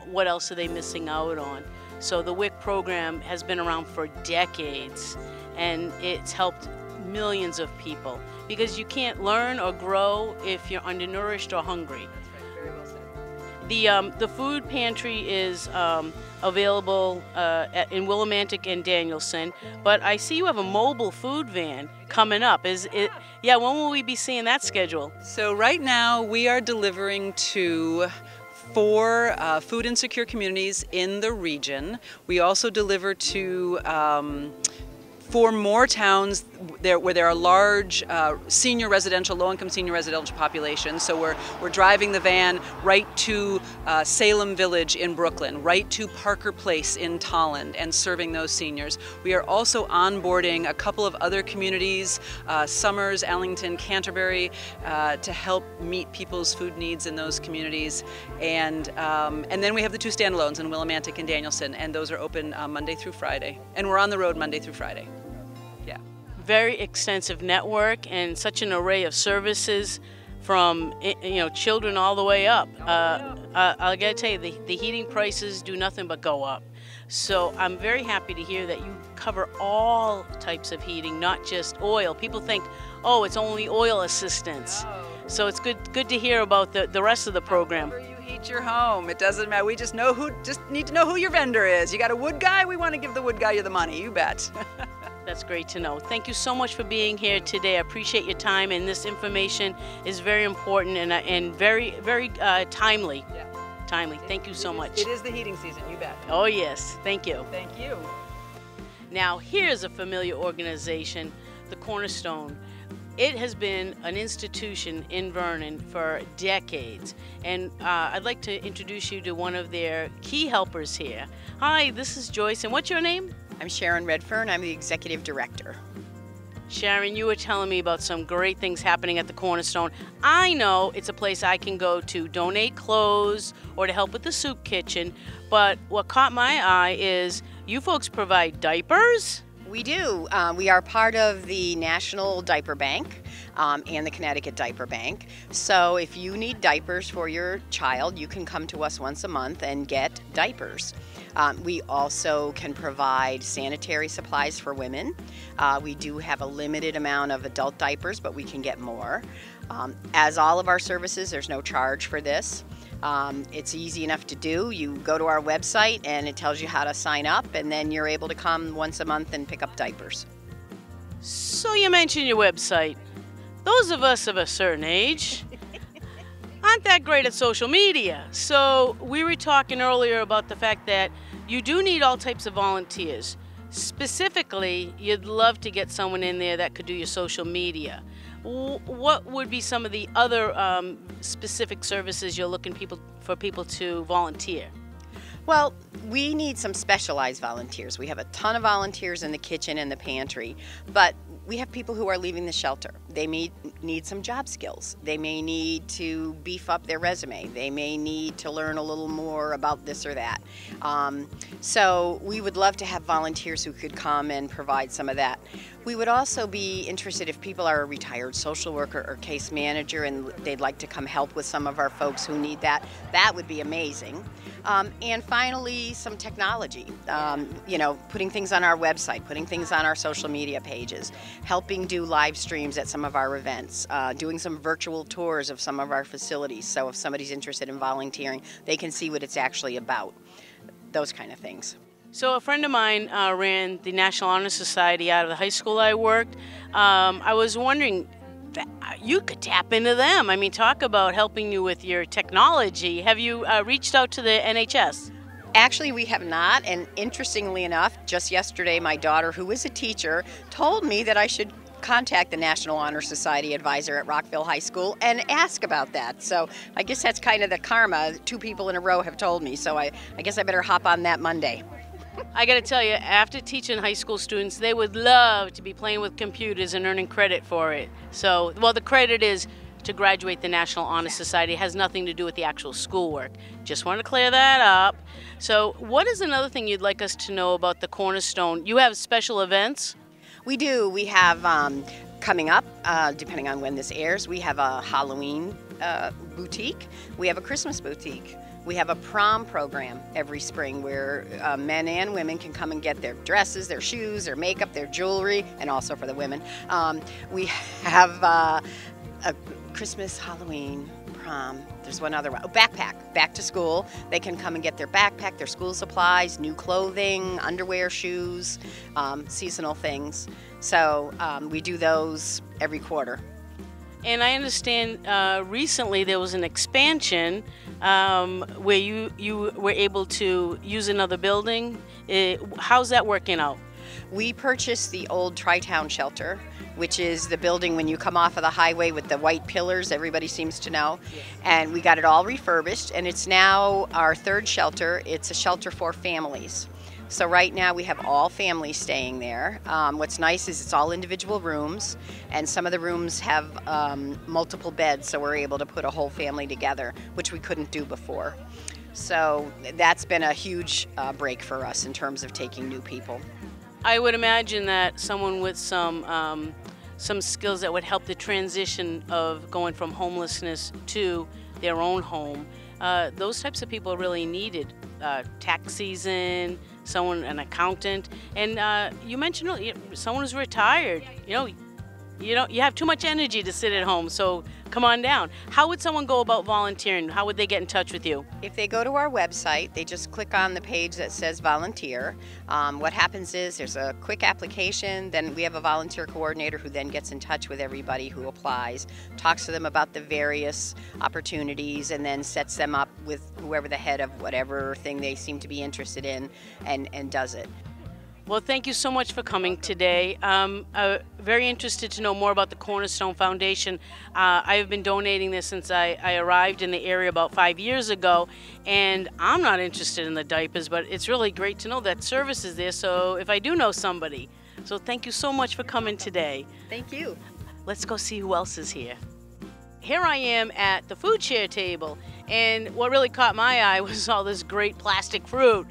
what else are they missing out on. So the WIC program has been around for decades, and it's helped millions of people, because you can't learn or grow if you're undernourished or hungry. That's right, very well said. The food pantry is available in Willimantic and Danielson, but I see you have a mobile food van coming up. Yeah, when will we be seeing that schedule? So right now we are delivering to 4 food insecure communities in the region. We also deliver to 4 more towns where there are large senior residential, low-income senior residential populations. So we're driving the van right to Salem Village in Brooklyn, right to Parker Place in Tolland, and serving those seniors. We are also onboarding a couple of other communities, Summers, Allington, Canterbury, to help meet people's food needs in those communities. And then we have the 2 standalones in Willimantic and Danielson, and those are open Monday through Friday. And we're on the road Monday through Friday. Yeah. Very extensive network and such an array of services, from children all the way up. I gotta tell you, the heating prices do nothing but go up. So I'm very happy to hear that you cover all types of heating, not just oil. People think, oh, it's only oil assistance. So it's good to hear about the rest of the program. However you heat your home, it doesn't matter. We just need to know who your vendor is. You got a wood guy? We want to give the wood guy the money. You bet. That's great to know. Thank you so much for being here today. I appreciate your time, and this information is very important and very, very timely. Yeah. Timely. Thank you so much. It is the heating season, you bet. Oh yes, thank you. Thank you. Now here's a familiar organization, the Cornerstone. It has been an institution in Vernon for decades, and I'd like to introduce you to one of their key helpers here. Hi, this is Joyce, and what's your name? I'm Sharon Redfern. I'm the Executive Director. Sharon, you were telling me about some great things happening at the Cornerstone. I know it's a place I can go to donate clothes or to help with the soup kitchen, but what caught my eye is you folks provide diapers? We do. We are part of the National Diaper Bank and the Connecticut Diaper Bank. So if you need diapers for your child, you can come to us once a month and get diapers. We also can provide sanitary supplies for women. We do have a limited amount of adult diapers, but we can get more. As all of our services, there's no charge for this. It's easy enough to do. You go to our website and it tells you how to sign up, and then you're able to come once a month and pick up diapers. So you mentioned your website. Those of us of a certain age, aren't that great at social media. So we were talking earlier about the fact that you do need all types of volunteers. Specifically, you'd love to get someone in there that could do your social media. What would be some of the other specific services you're looking for people to volunteer? Well, we need some specialized volunteers. We have a ton of volunteers in the kitchen and the pantry, but we have people who are leaving the shelter. They may need some job skills. They may need to beef up their resume. They may need to learn a little more about this or that. So we would love to have volunteers who could come and provide some of that. We would also be interested if people are a retired social worker or case manager and they'd like to come help with some of our folks who need that. That would be amazing. And finally, some technology, you know, putting things on our website, putting things on our social media pages, helping do live streams at some of our events, doing some virtual tours of some of our facilities. So if somebody's interested in volunteering, they can see what it's actually about, those kind of things. So a friend of mine ran the National Honor Society out of the high school I worked. I was wondering, you could tap into them. I mean, talk about helping you with your technology. Have you reached out to the NHS? Actually, we have not, and interestingly enough, just yesterday my daughter, who is a teacher, told me that I should contact the National Honor Society advisor at Rockville High School and ask about that. So I guess that's kind of the karma. 2 people in a row have told me, so I guess I better hop on that Monday. I got to tell you, after teaching high school students, they would love to be playing with computers and earning credit for it. So, well, the credit is to graduate the National Honor Society. It has nothing to do with the actual schoolwork. Just want to clear that up. So what is another thing you'd like us to know about the Cornerstone? You have special events? We do. We have coming up, depending on when this airs, we have a Halloween boutique. We have a Christmas boutique. We have a prom program every spring where men and women can come and get their dresses, their shoes, their makeup, their jewelry, and also for the women. We have a Christmas, Halloween, prom. There's one other one. Oh, backpack, back to school. They can come and get their backpack, their school supplies, new clothing, underwear, shoes, seasonal things. So we do those every quarter. And I understand recently there was an expansion where you were able to use another building. How's that working out? We purchased the old Tri-Town shelter, which is the building when you come off of the highway with the white pillars, everybody seems to know. And we got it all refurbished, and it's now our 3rd shelter. It's a shelter for families. So right now we have all families staying there. What's nice is it's all individual rooms, and some of the rooms have multiple beds, so we're able to put a whole family together, which we couldn't do before. So that's been a huge break for us in terms of taking new people. I would imagine that someone with some skills that would help the transition of going from homelessness to their own home, those types of people are really needed. Tax season, an accountant, and you mentioned someone who's retired. You have too much energy to sit at home, so come on down. How would someone go about volunteering? How would they get in touch with you? If they go to our website, they just click on the page that says volunteer. What happens is there's a quick application, then we have a volunteer coordinator who then gets in touch with everybody who applies, talks to them about the various opportunities, and then sets them up with whoever the head of whatever thing they seem to be interested in and does it. Well, thank you so much for coming today. I'm very interested to know more about the Cornerstone Foundation. I have been donating this since I arrived in the area about 5 years ago, and I'm not interested in the diapers, but it's really great to know that service is there, so if I do know somebody. So thank you so much for coming today. Thank you. Let's go see who else is here. Here I am at the food share table, and what really caught my eye was all this great plastic fruit.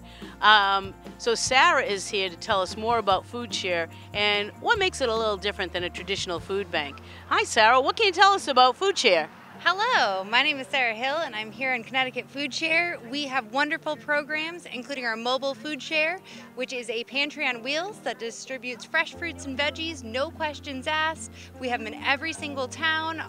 So Sarah is here to tell us more about food share and what makes it a little different than a traditional food bank. Hi Sarah, what can you tell us about food share? Hello, my name is Sarah Hill and I'm here in Connecticut Food Share. We have wonderful programs, including our mobile food share, which is a pantry on wheels that distributes fresh fruits and veggies, no questions asked. We have them in every single town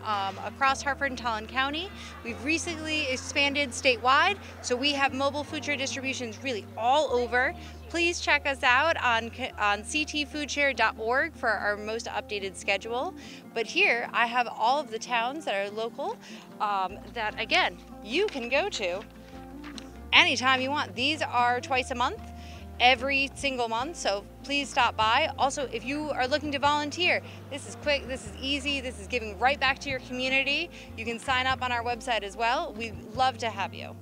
across Hartford and Tolland County. We've recently expanded statewide, so we have mobile food share distributions really all over. please check us out on ctfoodshare.org for our most updated schedule. But here I have all of the towns that are local that, again, you can go to anytime you want. These are twice a month, every single month, so please stop by. Also, if you are looking to volunteer, this is quick, this is easy, this is giving right back to your community. You can sign up on our website as well. We'd love to have you.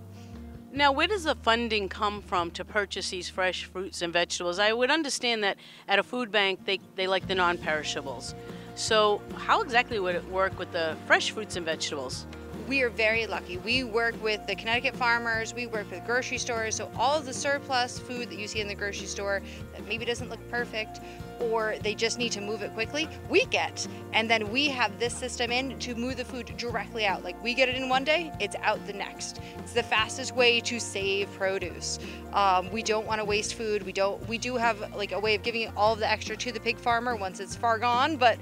Now, where does the funding come from to purchase these fresh fruits and vegetables? I would understand that at a food bank, they like the non-perishables. So how exactly would it work with the fresh fruits and vegetables? We are very lucky. We work with the Connecticut farmers, we work with grocery stores, so all of the surplus food that you see in the grocery store that maybe doesn't look perfect or they just need to move it quickly, we get. And then we have this system in to move the food directly out. Like we get it in one day, it's out the next. It's the fastest way to save produce. We don't want to waste food. We do have like a way of giving all of the extra to the pig farmer once it's far gone, but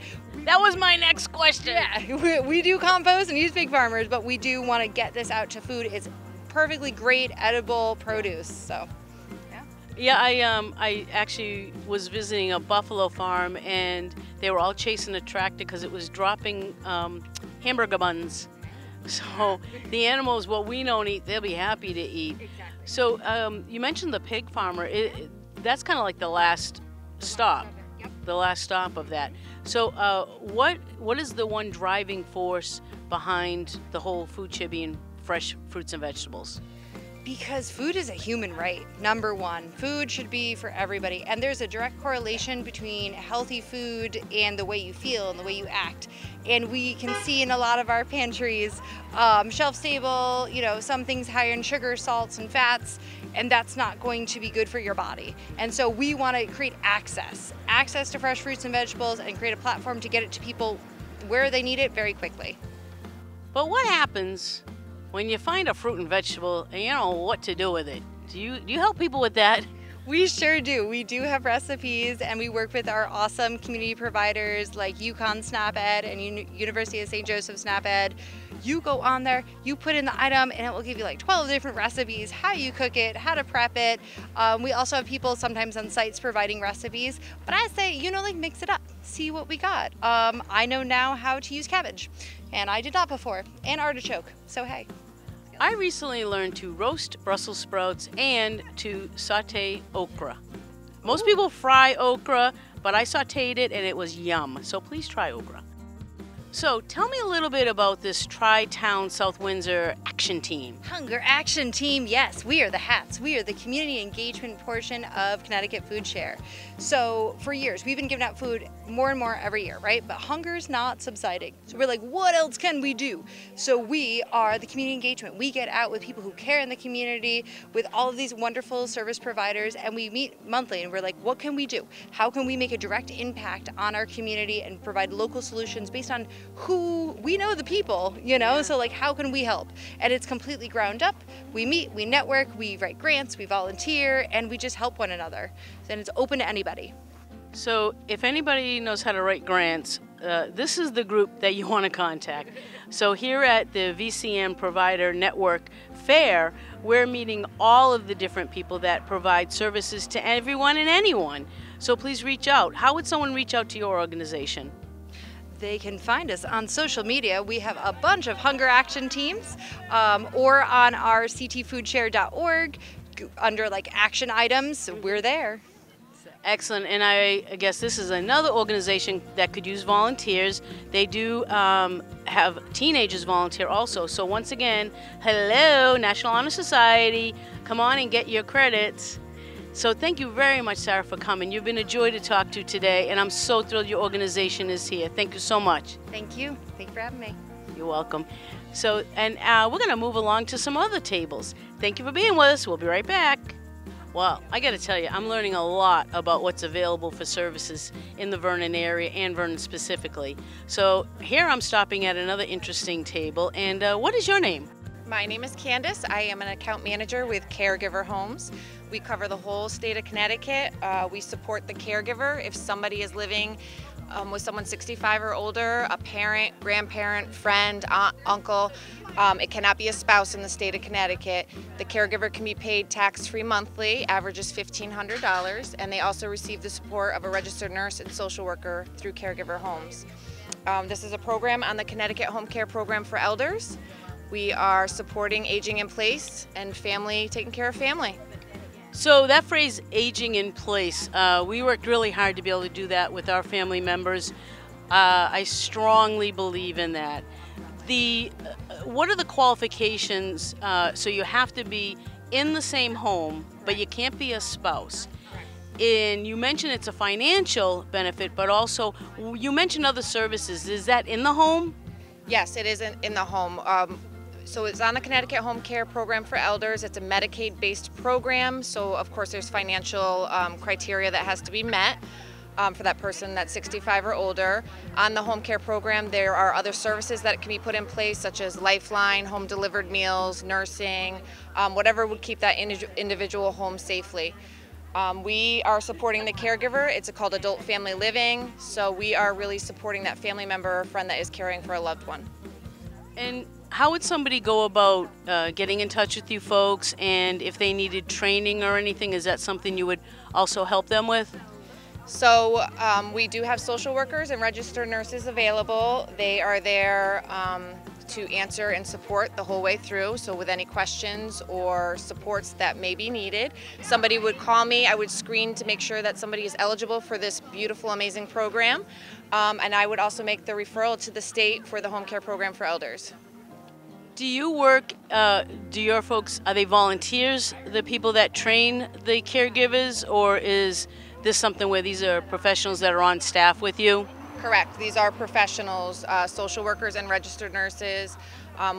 that was my next question. Yeah, we do compost and use pig farmers, but we do want to get this out to food. It's perfectly great edible produce, so. Yeah, I actually was visiting a buffalo farm and they were all chasing a tractor because it was dropping hamburger buns. So the animals, what we don't eat, they'll be happy to eat. Exactly. So you mentioned the pig farmer. That's kind of like the last stop, the last stop of that. So what is the one driving force behind the whole food share being fresh fruits and vegetables? Because food is a human right, number one. Food should be for everybody, and there's a direct correlation between healthy food and the way you feel and the way you act. And we can see in a lot of our pantries, shelf stable, some things higher in sugar, salts, and fats, and that's not going to be good for your body. And so we want to create access to fresh fruits and vegetables and create a platform to get it to people where they need it very quickly. But what happens when you find a fruit and vegetable and you don't know what to do with it? Do you help people with that? We sure do. We do have recipes, and we work with our awesome community providers like UConn SNAP-Ed and University of St. Joseph SNAP-Ed. You go on there, you put in the item, and it will give you like 12 different recipes, how you cook it, how to prep it. We also have people sometimes on sites providing recipes, but I say, mix it up, see what we got. I know now how to use cabbage, and I did not before, and artichoke, so hey. I recently learned to roast Brussels sprouts and to saute okra. Most people fry okra, but I sauteed it and it was yum. So please try okra. So tell me a little bit about this Tri-Town South Windsor Action Team. Hunger Action Team, yes, we are the HATS. We are the community engagement portion of Connecticut Food Share. So for years, we've been giving out food more and more every year, right? But hunger's not subsiding. So we're like, what else can we do? So we are the community engagement. We get out with people who care in the community, with all of these wonderful service providers, and we meet monthly and we're like, what can we do? How can we make a direct impact on our community and provide local solutions based on who we know the people, so like how can we help? And it's completely ground up. We meet, we network, we write grants, we volunteer, and we just help one another. And it's open to anybody. So if anybody knows how to write grants, this is the group that you want to contact. So here at the VCN Provider Network Fair, we're meeting all of the different people that provide services to everyone and anyone. So please reach out. How would someone reach out to your organization? They can find us on social media. We have a bunch of hunger action teams, or on our ctfoodshare.org under like action items. We're there. Excellent, and I guess this is another organization that could use volunteers. They do have teenagers volunteer also. So once again, hello, National Honor Society, come on and get your credits. So thank you very much, Sarah, for coming. You've been a joy to talk to today, and I'm so thrilled your organization is here. Thank you so much. Thank you. Thank you for having me. You're welcome. So, and we're going to move along to some other tables. Thank you for being with us. We'll be right back. Well, I got to tell you, I'm learning a lot about what's available for services in the Vernon area and Vernon specifically. So here I'm stopping at another interesting table. And what is your name? My name is Candace. I am an account manager with Caregiver Homes. We cover the whole state of Connecticut. We support the caregiver. If somebody is living with someone 65 or older, a parent, grandparent, friend, aunt, uncle. It cannot be a spouse in the state of Connecticut. The caregiver can be paid tax-free monthly, average is $1,500, and they also receive the support of a registered nurse and social worker through Caregiver Homes. This is a program on the Connecticut Home Care Program for Elders. We are supporting aging in place and family, taking care of family. So that phrase, aging in place, we worked really hard to be able to do that with our family members. I strongly believe in that. What are the qualifications? So you have to be in the same home, but you can't be a spouse. And you mentioned it's a financial benefit, but also you mentioned other services. Is that in the home? Yes, it is in the home. So it's on the Connecticut Home Care Program for Elders. It's a Medicaid-based program, so of course there's financial criteria that has to be met for that person that's 65 or older. On the home care program, there are other services that can be put in place, such as Lifeline, home-delivered meals, nursing, whatever would keep that individual home safely. We are supporting the caregiver. It's called adult family living, so we are really supporting that family member or friend that is caring for a loved one. And how would somebody go about getting in touch with you folks, and if they needed training or anything, is that something you would also help them with? So we do have social workers and registered nurses available. They are there to answer and support the whole way through. So with any questions or supports that may be needed, somebody would call me. I would screen to make sure that somebody is eligible for this beautiful, amazing program. And I would also make the referral to the state for the home care program for elders. Do you work, do your folks, are they volunteers, the people that train the caregivers, or is this something where these are professionals that are on staff with you? Correct. These are professionals, social workers and registered nurses.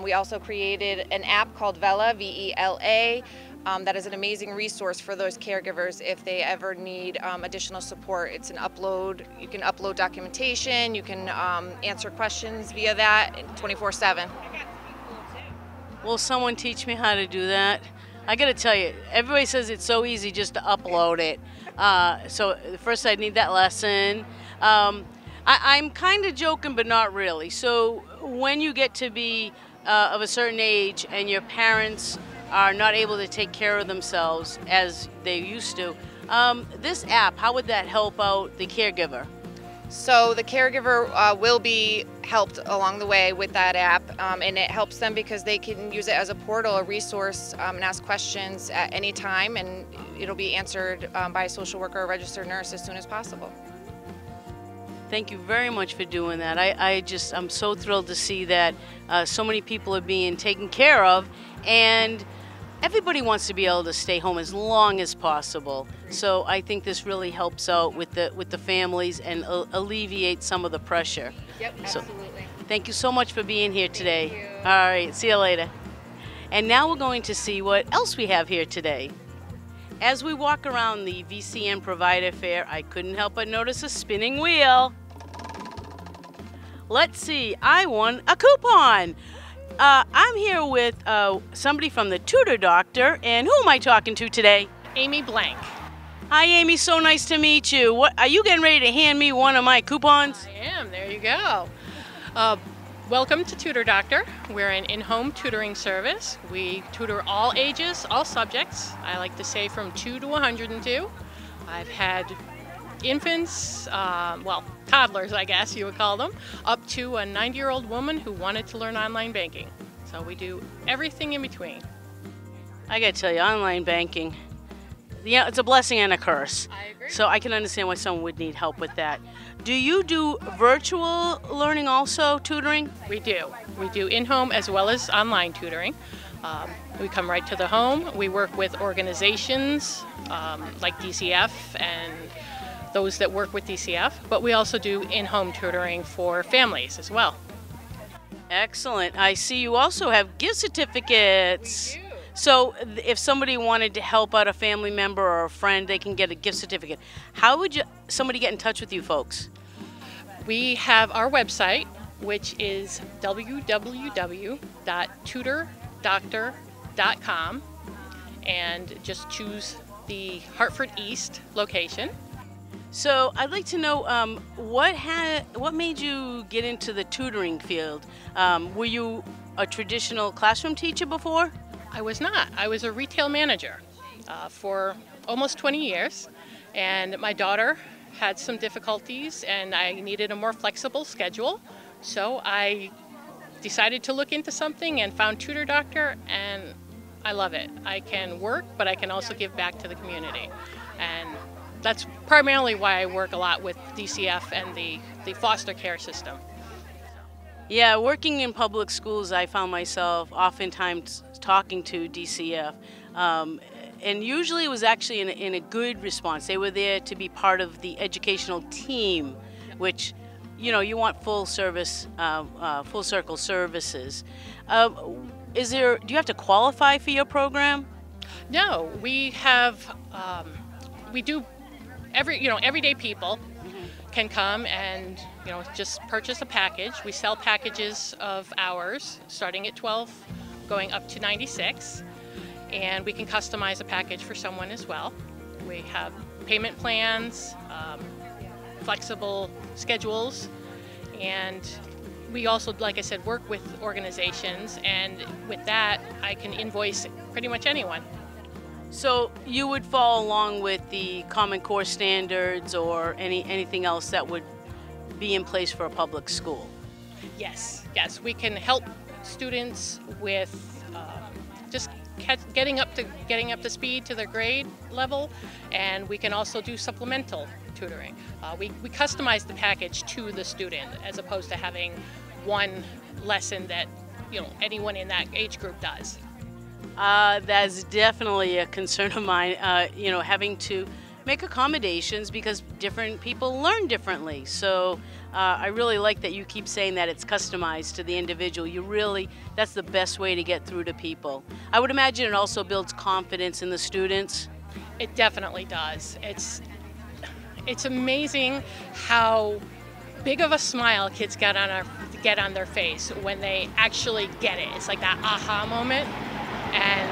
We also created an app called Vela, V-E-L-A, that is an amazing resource for those caregivers if they ever need additional support. It's an upload. You can upload documentation. You can answer questions via that 24/7. Will someone teach me how to do that? I gotta tell you, everybody says it's so easy just to upload it. So first I need that lesson. I'm kind of joking, but not really. So when you get to be of a certain age and your parents are not able to take care of themselves as they used to, this app, how would that help out the caregiver? So the caregiver will be helped along the way with that app, and it helps them because they can use it as a portal, a resource, and ask questions at any time, and it'll be answered by a social worker or registered nurse as soon as possible. Thank you very much for doing that. I'm so thrilled to see that so many people are being taken care of, and everybody wants to be able to stay home as long as possible. So I think this really helps out with the families and alleviate some of the pressure. Yep, absolutely. So, thank you so much for being here today. Thank you. All right, see you later. And now we're going to see what else we have here today. As we walk around the VCN Provider Fair, I couldn't help but notice a spinning wheel. Let's see, I won a coupon. I'm here with somebody from the Tutor Doctor, and who am I talking to today? Amy Blank. Hi Amy, so nice to meet you. What, are you getting ready to hand me one of my coupons? I am, there you go. Welcome to Tutor Doctor. We're an in-home tutoring service. We tutor all ages, all subjects. I like to say from 2 to 102. I've had infants, well, toddlers I guess you would call them, up to a 90-year-old woman who wanted to learn online banking. So we do everything in between. I gotta tell you, online banking, yeah, it's a blessing and a curse. I agree. So I can understand why someone would need help with that. Do you do virtual learning also, tutoring? We do. We do in-home as well as online tutoring. We come right to the home. We work with organizations like DCF and those that work with DCF, but we also do in-home tutoring for families as well. Excellent. I see you also have gift certificates. We do. So if somebody wanted to help out a family member or a friend, they can get a gift certificate. How would somebody get in touch with you folks? We have our website, which is www.tutordoctor.com, and just choose the Hartford East location. So I'd like to know what made you get into the tutoring field? Were you a traditional classroom teacher before? I was not. I was a retail manager for almost 20 years, and my daughter had some difficulties and I needed a more flexible schedule, so I decided to look into something and found Tutor Doctor, and I love it. I can work, but I can also give back to the community, and that's primarily why I work a lot with DCF and the foster care system. Yeah, working in public schools, I found myself oftentimes talking to DCF, and usually it was actually in a good response. They were there to be part of the educational team, which, you know, you want full service, full circle services. Do you have to qualify for your program? No, we have, we do everyday people can come and, you know, just purchase a package. We sell packages of hours starting at 12, going up to 96, and we can customize a package for someone as well. We have payment plans, flexible schedules, and we also, like I said, work with organizations, and with that, I can invoice pretty much anyone. So you would follow along with the Common Core standards or anything else that would be in place for a public school? Yes, we can help students with just getting up to speed to their grade level, and we can also do supplemental tutoring. We customize the package to the student as opposed to having one lesson that, you know, anyone in that age group does. That's definitely a concern of mine, you know, having to make accommodations because different people learn differently. So I really like that you keep saying that it's customized to the individual. That's the best way to get through to people. I would imagine it also builds confidence in the students. It definitely does. It's amazing how big of a smile kids get on their face when they actually get it. It's like that aha moment. And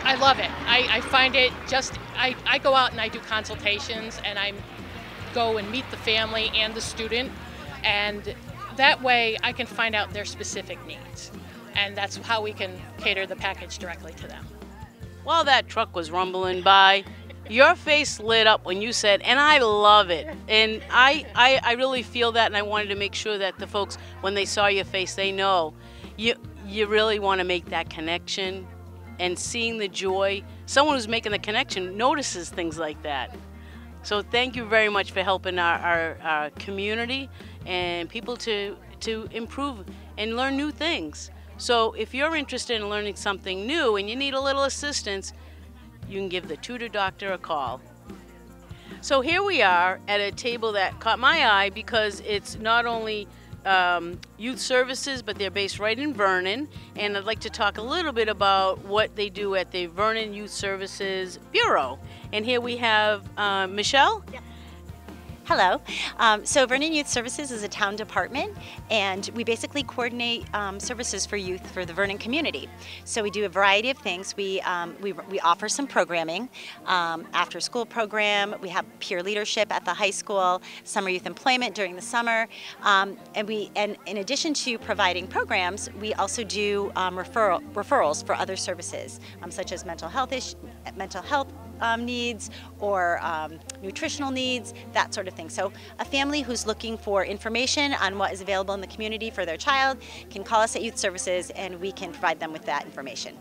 I love it. I find it I go out and I do consultations, and I go and meet the family and the student, and that way I can find out their specific needs, and that's how we can cater the package directly to them. While that truck was rumbling by, your face lit up when you said, and I love it. And I really feel that, and I wanted to make sure that the folks, when they saw your face, they know you really want to make that connection, and seeing the joy. Someone who's making the connection notices things like that. So thank you very much for helping our community and people to improve and learn new things. So if you're interested in learning something new and you need a little assistance, you can give the Tutor Doctor a call. So here we are at a table that caught my eye because it's not only youth services, but they're based right in Vernon, and I'd like to talk a little bit about what they do at the Vernon Youth Services Bureau. And here we have Michelle. Yeah. Hello. So Vernon Youth Services is a town department, and we basically coordinate services for youth for the Vernon community. So we do a variety of things. We offer some programming, after school program. We have peer leadership at the high school, summer youth employment during the summer, and in addition to providing programs, we also do referrals for other services, such as mental health needs or nutritional needs, that sort of thing. So a family who's looking for information on what is available in the community for their child can call us at Youth Services, and we can provide them with that information.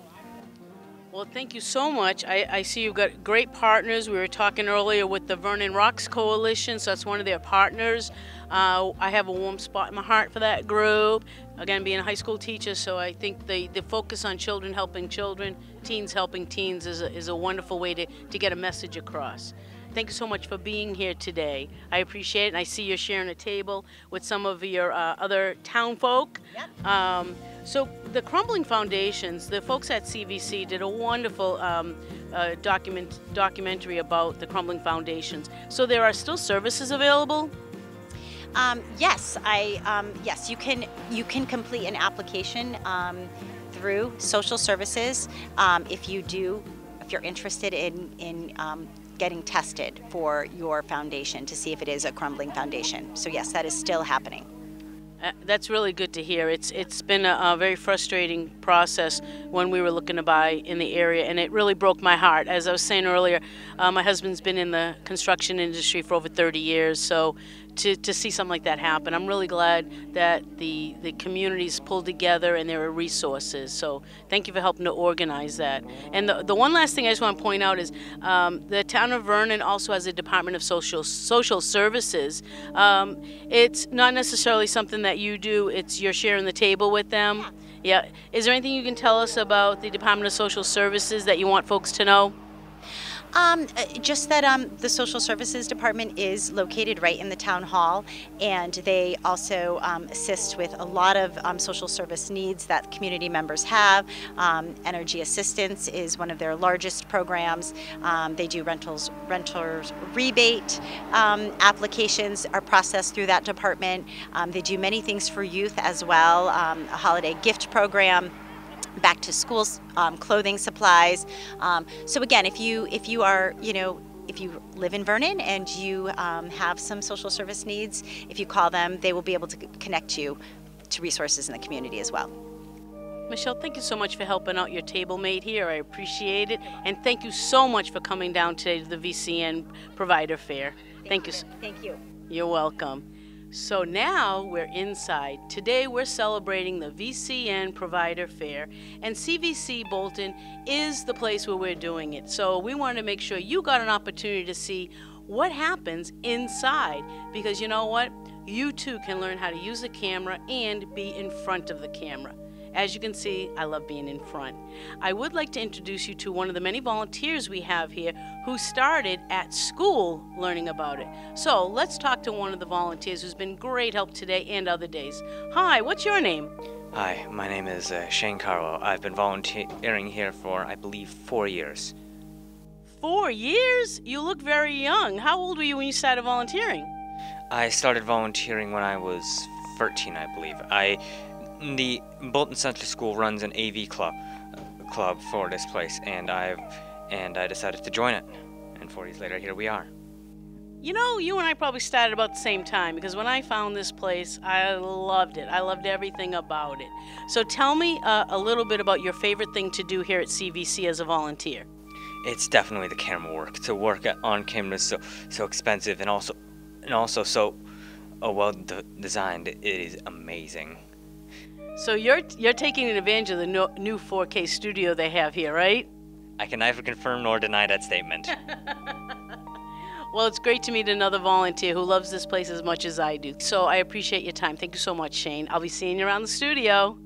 Well, thank you so much. I see you've got great partners. We were talking earlier with the Vernon Rocks Coalition, so that's one of their partners. I have a warm spot in my heart for that group. Again, being a high school teacher, so I think the focus on children helping children, teens helping teens is a wonderful way to get a message across. Thank you so much for being here today. I appreciate it, and I see you're sharing a table with some of your other town folk. Yep. So the Crumbling Foundations, the folks at CVC did a wonderful documentary about the Crumbling Foundations. So there are still services available? Yes, yes, you can complete an application through social services if you're interested in getting tested for your foundation to see if it is a crumbling foundation. So yes, that is still happening. That's really good to hear. It's been a very frustrating process when we were looking to buy in the area, and it really broke my heart. As I was saying earlier, my husband's been in the construction industry for over 30 years, so to see something like that happen, I'm really glad that the communities pulled together and there are resources. So thank you for helping to organize that. And the one last thing I just want to point out is the town of Vernon also has a Department of Social Services. It's not necessarily something that you do, you're sharing the table with them. Yeah. Is there anything you can tell us about the Department of Social Services that you want folks to know? Just that the Social Services Department is located right in the town hall, and they also assist with a lot of social service needs that community members have. Energy assistance is one of their largest programs. They do renters rebate applications are processed through that department. They do many things for youth as well, a holiday gift program, back to school clothing supplies. So again, if you are, if you live in Vernon and you have some social service needs, if you call them, they will be able to connect you to resources in the community as well. Michelle, thank you so much for helping out your table mate here. I appreciate it. And thank you so much for coming down today to the VCN Provider Fair. Thank you. Thank you. You're welcome. So now we're inside. Today we're celebrating the VCN Provider Fair, and CVC Bolton is the place where we're doing it. So we wanted to make sure you got an opportunity to see what happens inside, because you know what? You too can learn how to use the camera and be in front of the camera. As you can see, I love being in front. I would like to introduce you to one of the many volunteers we have here who started at school learning about it. So let's talk to one of the volunteers who's been great help today and other days. Hi, what's your name? Hi, my name is Shane Carlo. I've been volunteering here for, I believe, 4 years. 4 years? You look very young. How old were you when you started volunteering? I started volunteering when I was 13, I believe. The Bolton Central School runs an AV club for this place, and I decided to join it. And 4 years later, here we are. You know, you and I probably started about the same time, because when I found this place, I loved it. I loved everything about it. So tell me a little bit about your favorite thing to do here at CVC as a volunteer. It's definitely the camera work. To work on camera is so expensive and also so well designed. It is amazing. So you're taking advantage of the new 4K studio they have here, right? I can neither confirm nor deny that statement. Well, it's great to meet another volunteer who loves this place as much as I do. So I appreciate your time. Thank you so much, Shane. I'll be seeing you around the studio.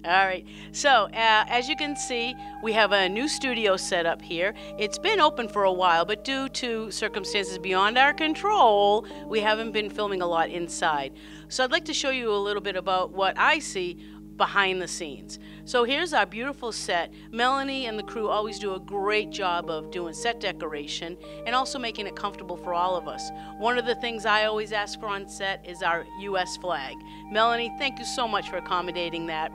All right. So as you can see, we have a new studio set up here. It's been open for a while, but due to circumstances beyond our control, we haven't been filming a lot inside. So I'd like to show you a little bit about what I see behind the scenes. So here's our beautiful set. Melanie and the crew always do a great job of doing set decoration and also making it comfortable for all of us. One of the things I always ask for on set is our U.S. flag. Melanie, thank you so much for accommodating that.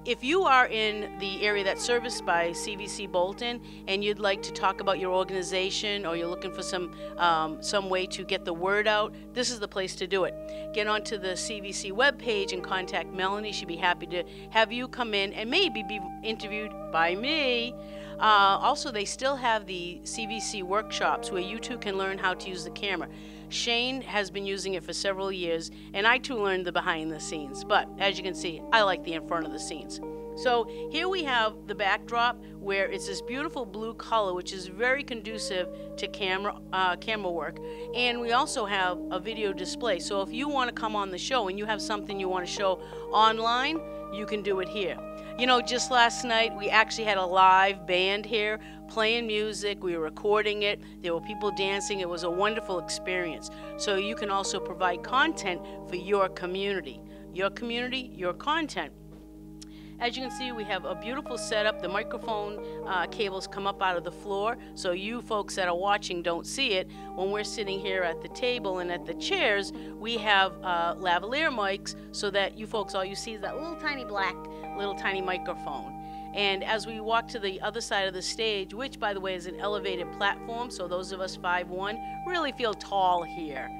If you are in the area that's serviced by CVC Bolton and you'd like to talk about your organization, or you're looking for some way to get the word out, this is the place to do it. Get onto the CVC webpage and contact Melanie. She'd be happy to have you come in and maybe be interviewed by me. Also, they still have the CVC workshops where you too can learn how to use the camera. Shane has been using it for several years, and I too learned the behind the scenes. But as you can see, I like the in front of the scenes. So here we have the backdrop where it's this beautiful blue color, which is very conducive to camera work. And we also have a video display. So if you want to come on the show and you have something you want to show online, you can do it here. You know, just last night we actually had a live band here playing music. We were recording it. There were people dancing. It was a wonderful experience. So you can also provide content for your community. Your community, your content. As you can see, we have a beautiful setup. The microphone cables come up out of the floor, so you folks that are watching don't see it. When we're sitting here at the table and at the chairs, we have lavalier mics so that you folks, all you see is that little tiny black, little tiny microphone. And as we walk to the other side of the stage, which by the way is an elevated platform, so those of us 5'1" really feel tall here.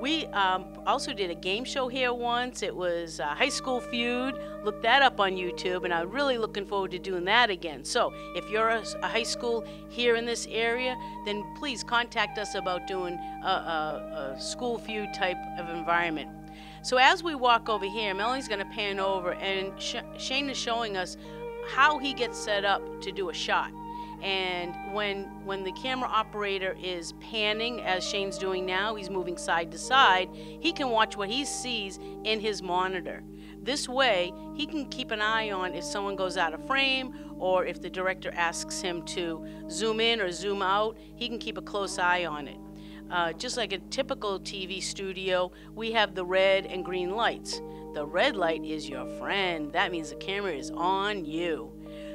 We also did a game show here once. It was High School Feud. Look that up on YouTube, and I'm really looking forward to doing that again. So if you're a high school here in this area, then please contact us about doing a school feud type of environment. So as we walk over here, Melanie's going to pan over, and Shane is showing us how he gets set up to do a shot. And when the camera operator is panning, as Shane's doing now, he's moving side to side, he can watch what he sees in his monitor. This way, he can keep an eye on if someone goes out of frame, or if the director asks him to zoom in or zoom out, he can keep a close eye on it. Just like a typical TV studio, we have the red and green lights. The red light is your friend. That means the camera is on you.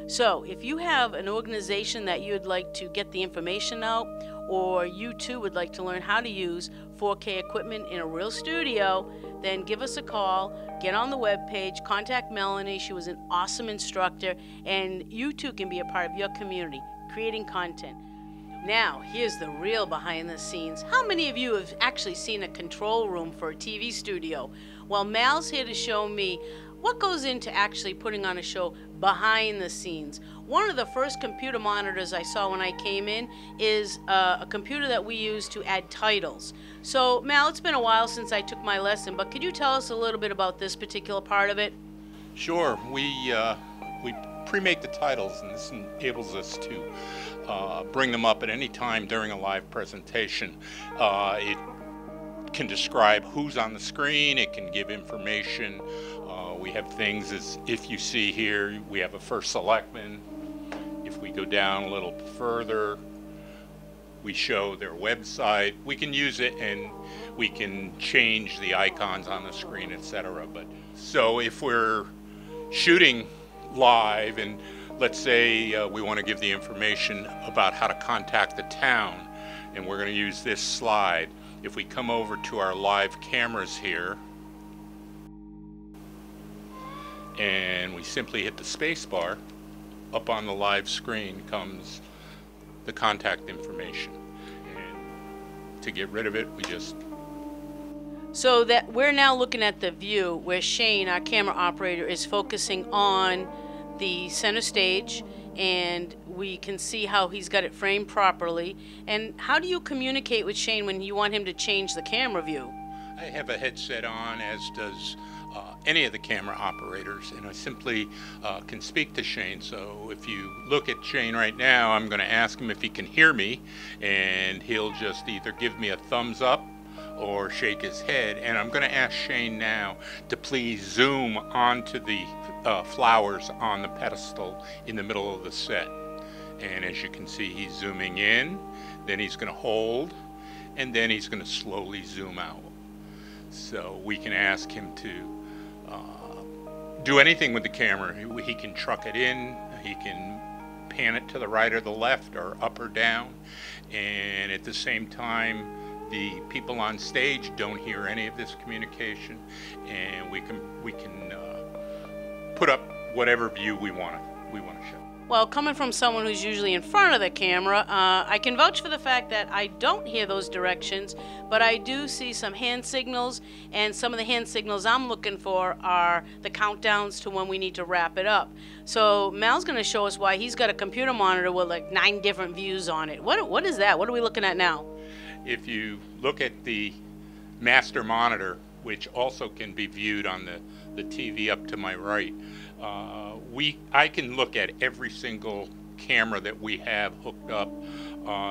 So if you have an organization that you'd like to get the information out, or you too would like to learn how to use 4K equipment in a real studio, then give us a call, get on the webpage, contact Melanie. She was an awesome instructor, and you too can be a part of your community, creating content. Now, here's the real behind the scenes. How many of you have actually seen a control room for a TV studio? Well, Mal's here to show me what goes into actually putting on a show behind the scenes. One of the first computer monitors I saw when I came in is a computer that we use to add titles. So, Mal, it's been a while since I took my lesson, but could you tell us a little bit about this particular part of it? Sure. We pre-make the titles, and this enables us to bring them up at any time during a live presentation. It can describe who's on the screen, it can give information. We have things as if you see here, we have a first selectman. If we go down a little further, we show their website. We can use it and we can change the icons on the screen, etc. But so if we're shooting live, and let's say we want to give the information about how to contact the town, and we're going to use this slide. If we come over to our live cameras here, and we simply hit the space bar, up on the live screen comes the contact information. And to get rid of it, we just... So that we're now looking at the view where Shane, our camera operator, is focusing on the center stage, and we can see how he's got it framed properly. And how do you communicate with Shane when you want him to change the camera view? I have a headset on, as does any of the camera operators, and I simply can speak to Shane. So if you look at Shane right now, I'm going to ask him if he can hear me, and he'll just either give me a thumbs up or shake his head. And I'm going to ask Shane now to please zoom onto the flowers on the pedestal in the middle of the set. And as you can see, he's zooming in, then he's going to hold, and then he's going to slowly zoom out. So we can ask him to do anything with the camera. He can truck it in, he can pan it to the right or the left, or up or down, and at the same time the people on stage don't hear any of this communication, and we can put up whatever view we want to show. Well, coming from someone who's usually in front of the camera, I can vouch for the fact that I don't hear those directions, but I do see some hand signals, and some of the hand signals I'm looking for are the countdowns to when we need to wrap it up. So Mal's going to show us why he's got a computer monitor with like 9 different views on it. What is that? What are we looking at now? If you look at the master monitor, which also can be viewed on the TV up to my right, I can look at every single camera that we have hooked up.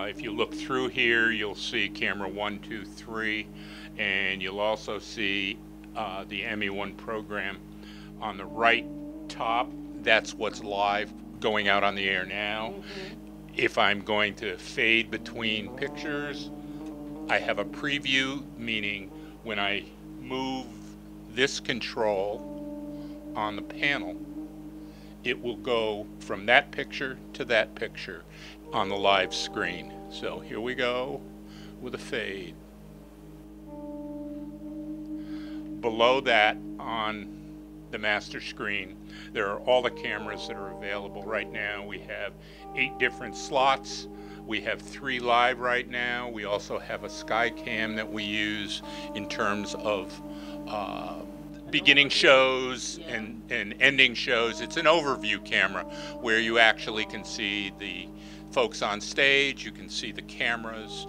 If you look through here, you'll see camera 1, 2, 3, and you'll also see the ME1 program on the right top. That's what's live going out on the air now. If I'm going to fade between pictures, I have a preview, meaning when I move this control on the panel, it will go from that picture to that picture on the live screen. So here we go with a fade. Below that, on the master screen. There are all the cameras that are available right now. We have 8 different slots. We have 3 live right now. We also have a sky cam that we use in terms of beginning shows and ending shows. It's an overview camera where you actually can see the folks on stage, you can see the cameras,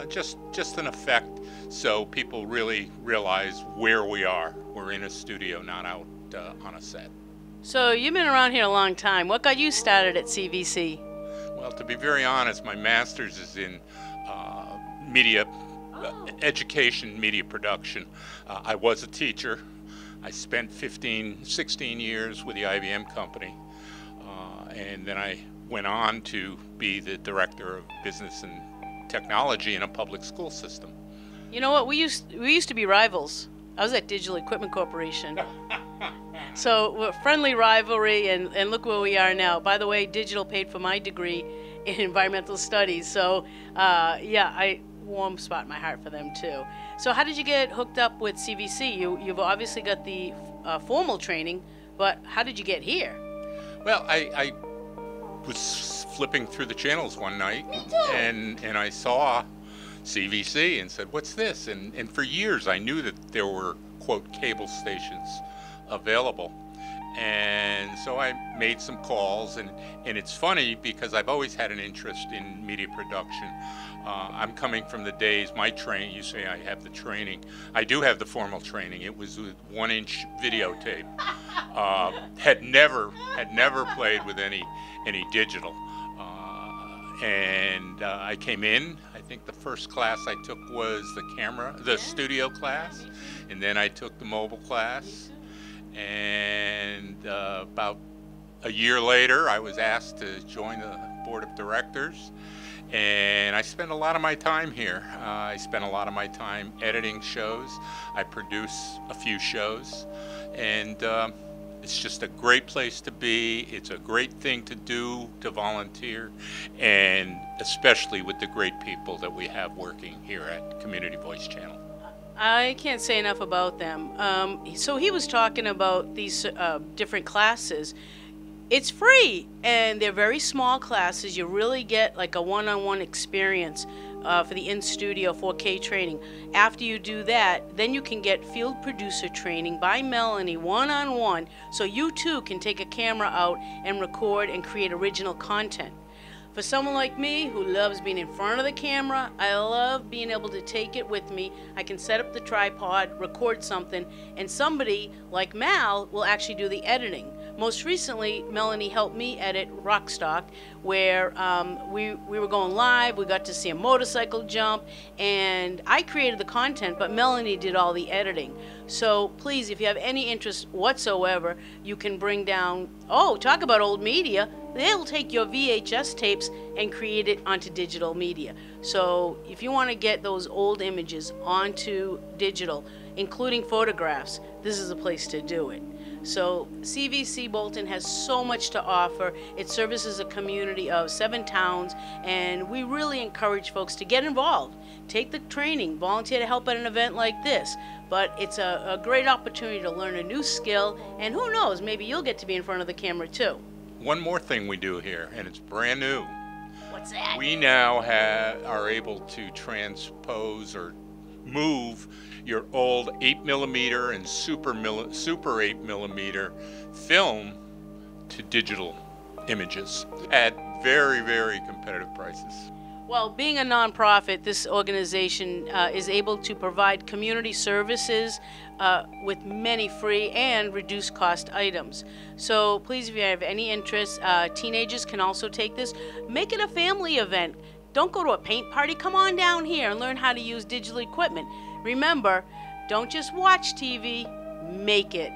just an effect so people really realize where we are. We're in a studio, not out on a set. So you've been around here a long time. What got you started at CVC? Well, to be very honest, my master's is in media education, media production. I was a teacher. I spent 16 years with the IBM company, and then I went on to be the director of business and technology in a public school system. You know what? We used to be rivals. I was at Digital Equipment Corporation. So we're friendly rivalry, and look where we are now. By the way, Digital paid for my degree in environmental studies. So yeah, I warm spot in my heart for them too. So how did you get hooked up with CVC? You've obviously got the formal training, but how did you get here? Well, I was flipping through the channels one night, and I saw CVC and said, what's this? And for years I knew that there were, quote, cable stations available. And so I made some calls, and it's funny because I've always had an interest in media production. I'm coming from the days, my training, you say I have the training. I do have the formal training. It was with 1-inch videotape. Had never played with any digital. And I came in, I think the first class I took was the studio class, and then I took the mobile class. And about a year later, I was asked to join the board of directors, and I spent a lot of my time here. I spent a lot of my time editing shows. I produce a few shows, and it's just a great place to be. It's a great thing to do, to volunteer, and especially with the great people that we have working here at Community Voice Channel. I can't say enough about them. So he was talking about these different classes. It's free, and they're very small classes. You really get like a one-on-one experience for the in-studio 4K training. After you do that, then you can get field producer training by Melanie one-on-one, so you too can take a camera out and record and create original content. For someone like me who loves being in front of the camera, I love being able to take it with me. I can set up the tripod, record something, and somebody like Mal will actually do the editing. Most recently, Melanie helped me edit Rockstock, where we were going live. We got to see a motorcycle jump, and I created the content, but Melanie did all the editing. So please, if you have any interest whatsoever, you can bring down, oh, talk about old media. They'll take your VHS tapes and create it onto digital media. So if you want to get those old images onto digital, including photographs, this is a place to do it. So CVC Bolton has so much to offer. It services a community of 7 towns, and we really encourage folks to get involved. Take the training, volunteer to help at an event like this. But it's a great opportunity to learn a new skill, and who knows, maybe you'll get to be in front of the camera too. One more thing we do here, and it's brand new. What's that? We now are able to transpose or move your old 8mm and super 8mm film to digital images at very, very competitive prices. Well, being a nonprofit, this organization is able to provide community services with many free and reduced cost items. So please, if you have any interest, teenagers can also take this. Make it a family event. Don't go to a paint party. Come on down here and learn how to use digital equipment. Remember, don't just watch TV, make it.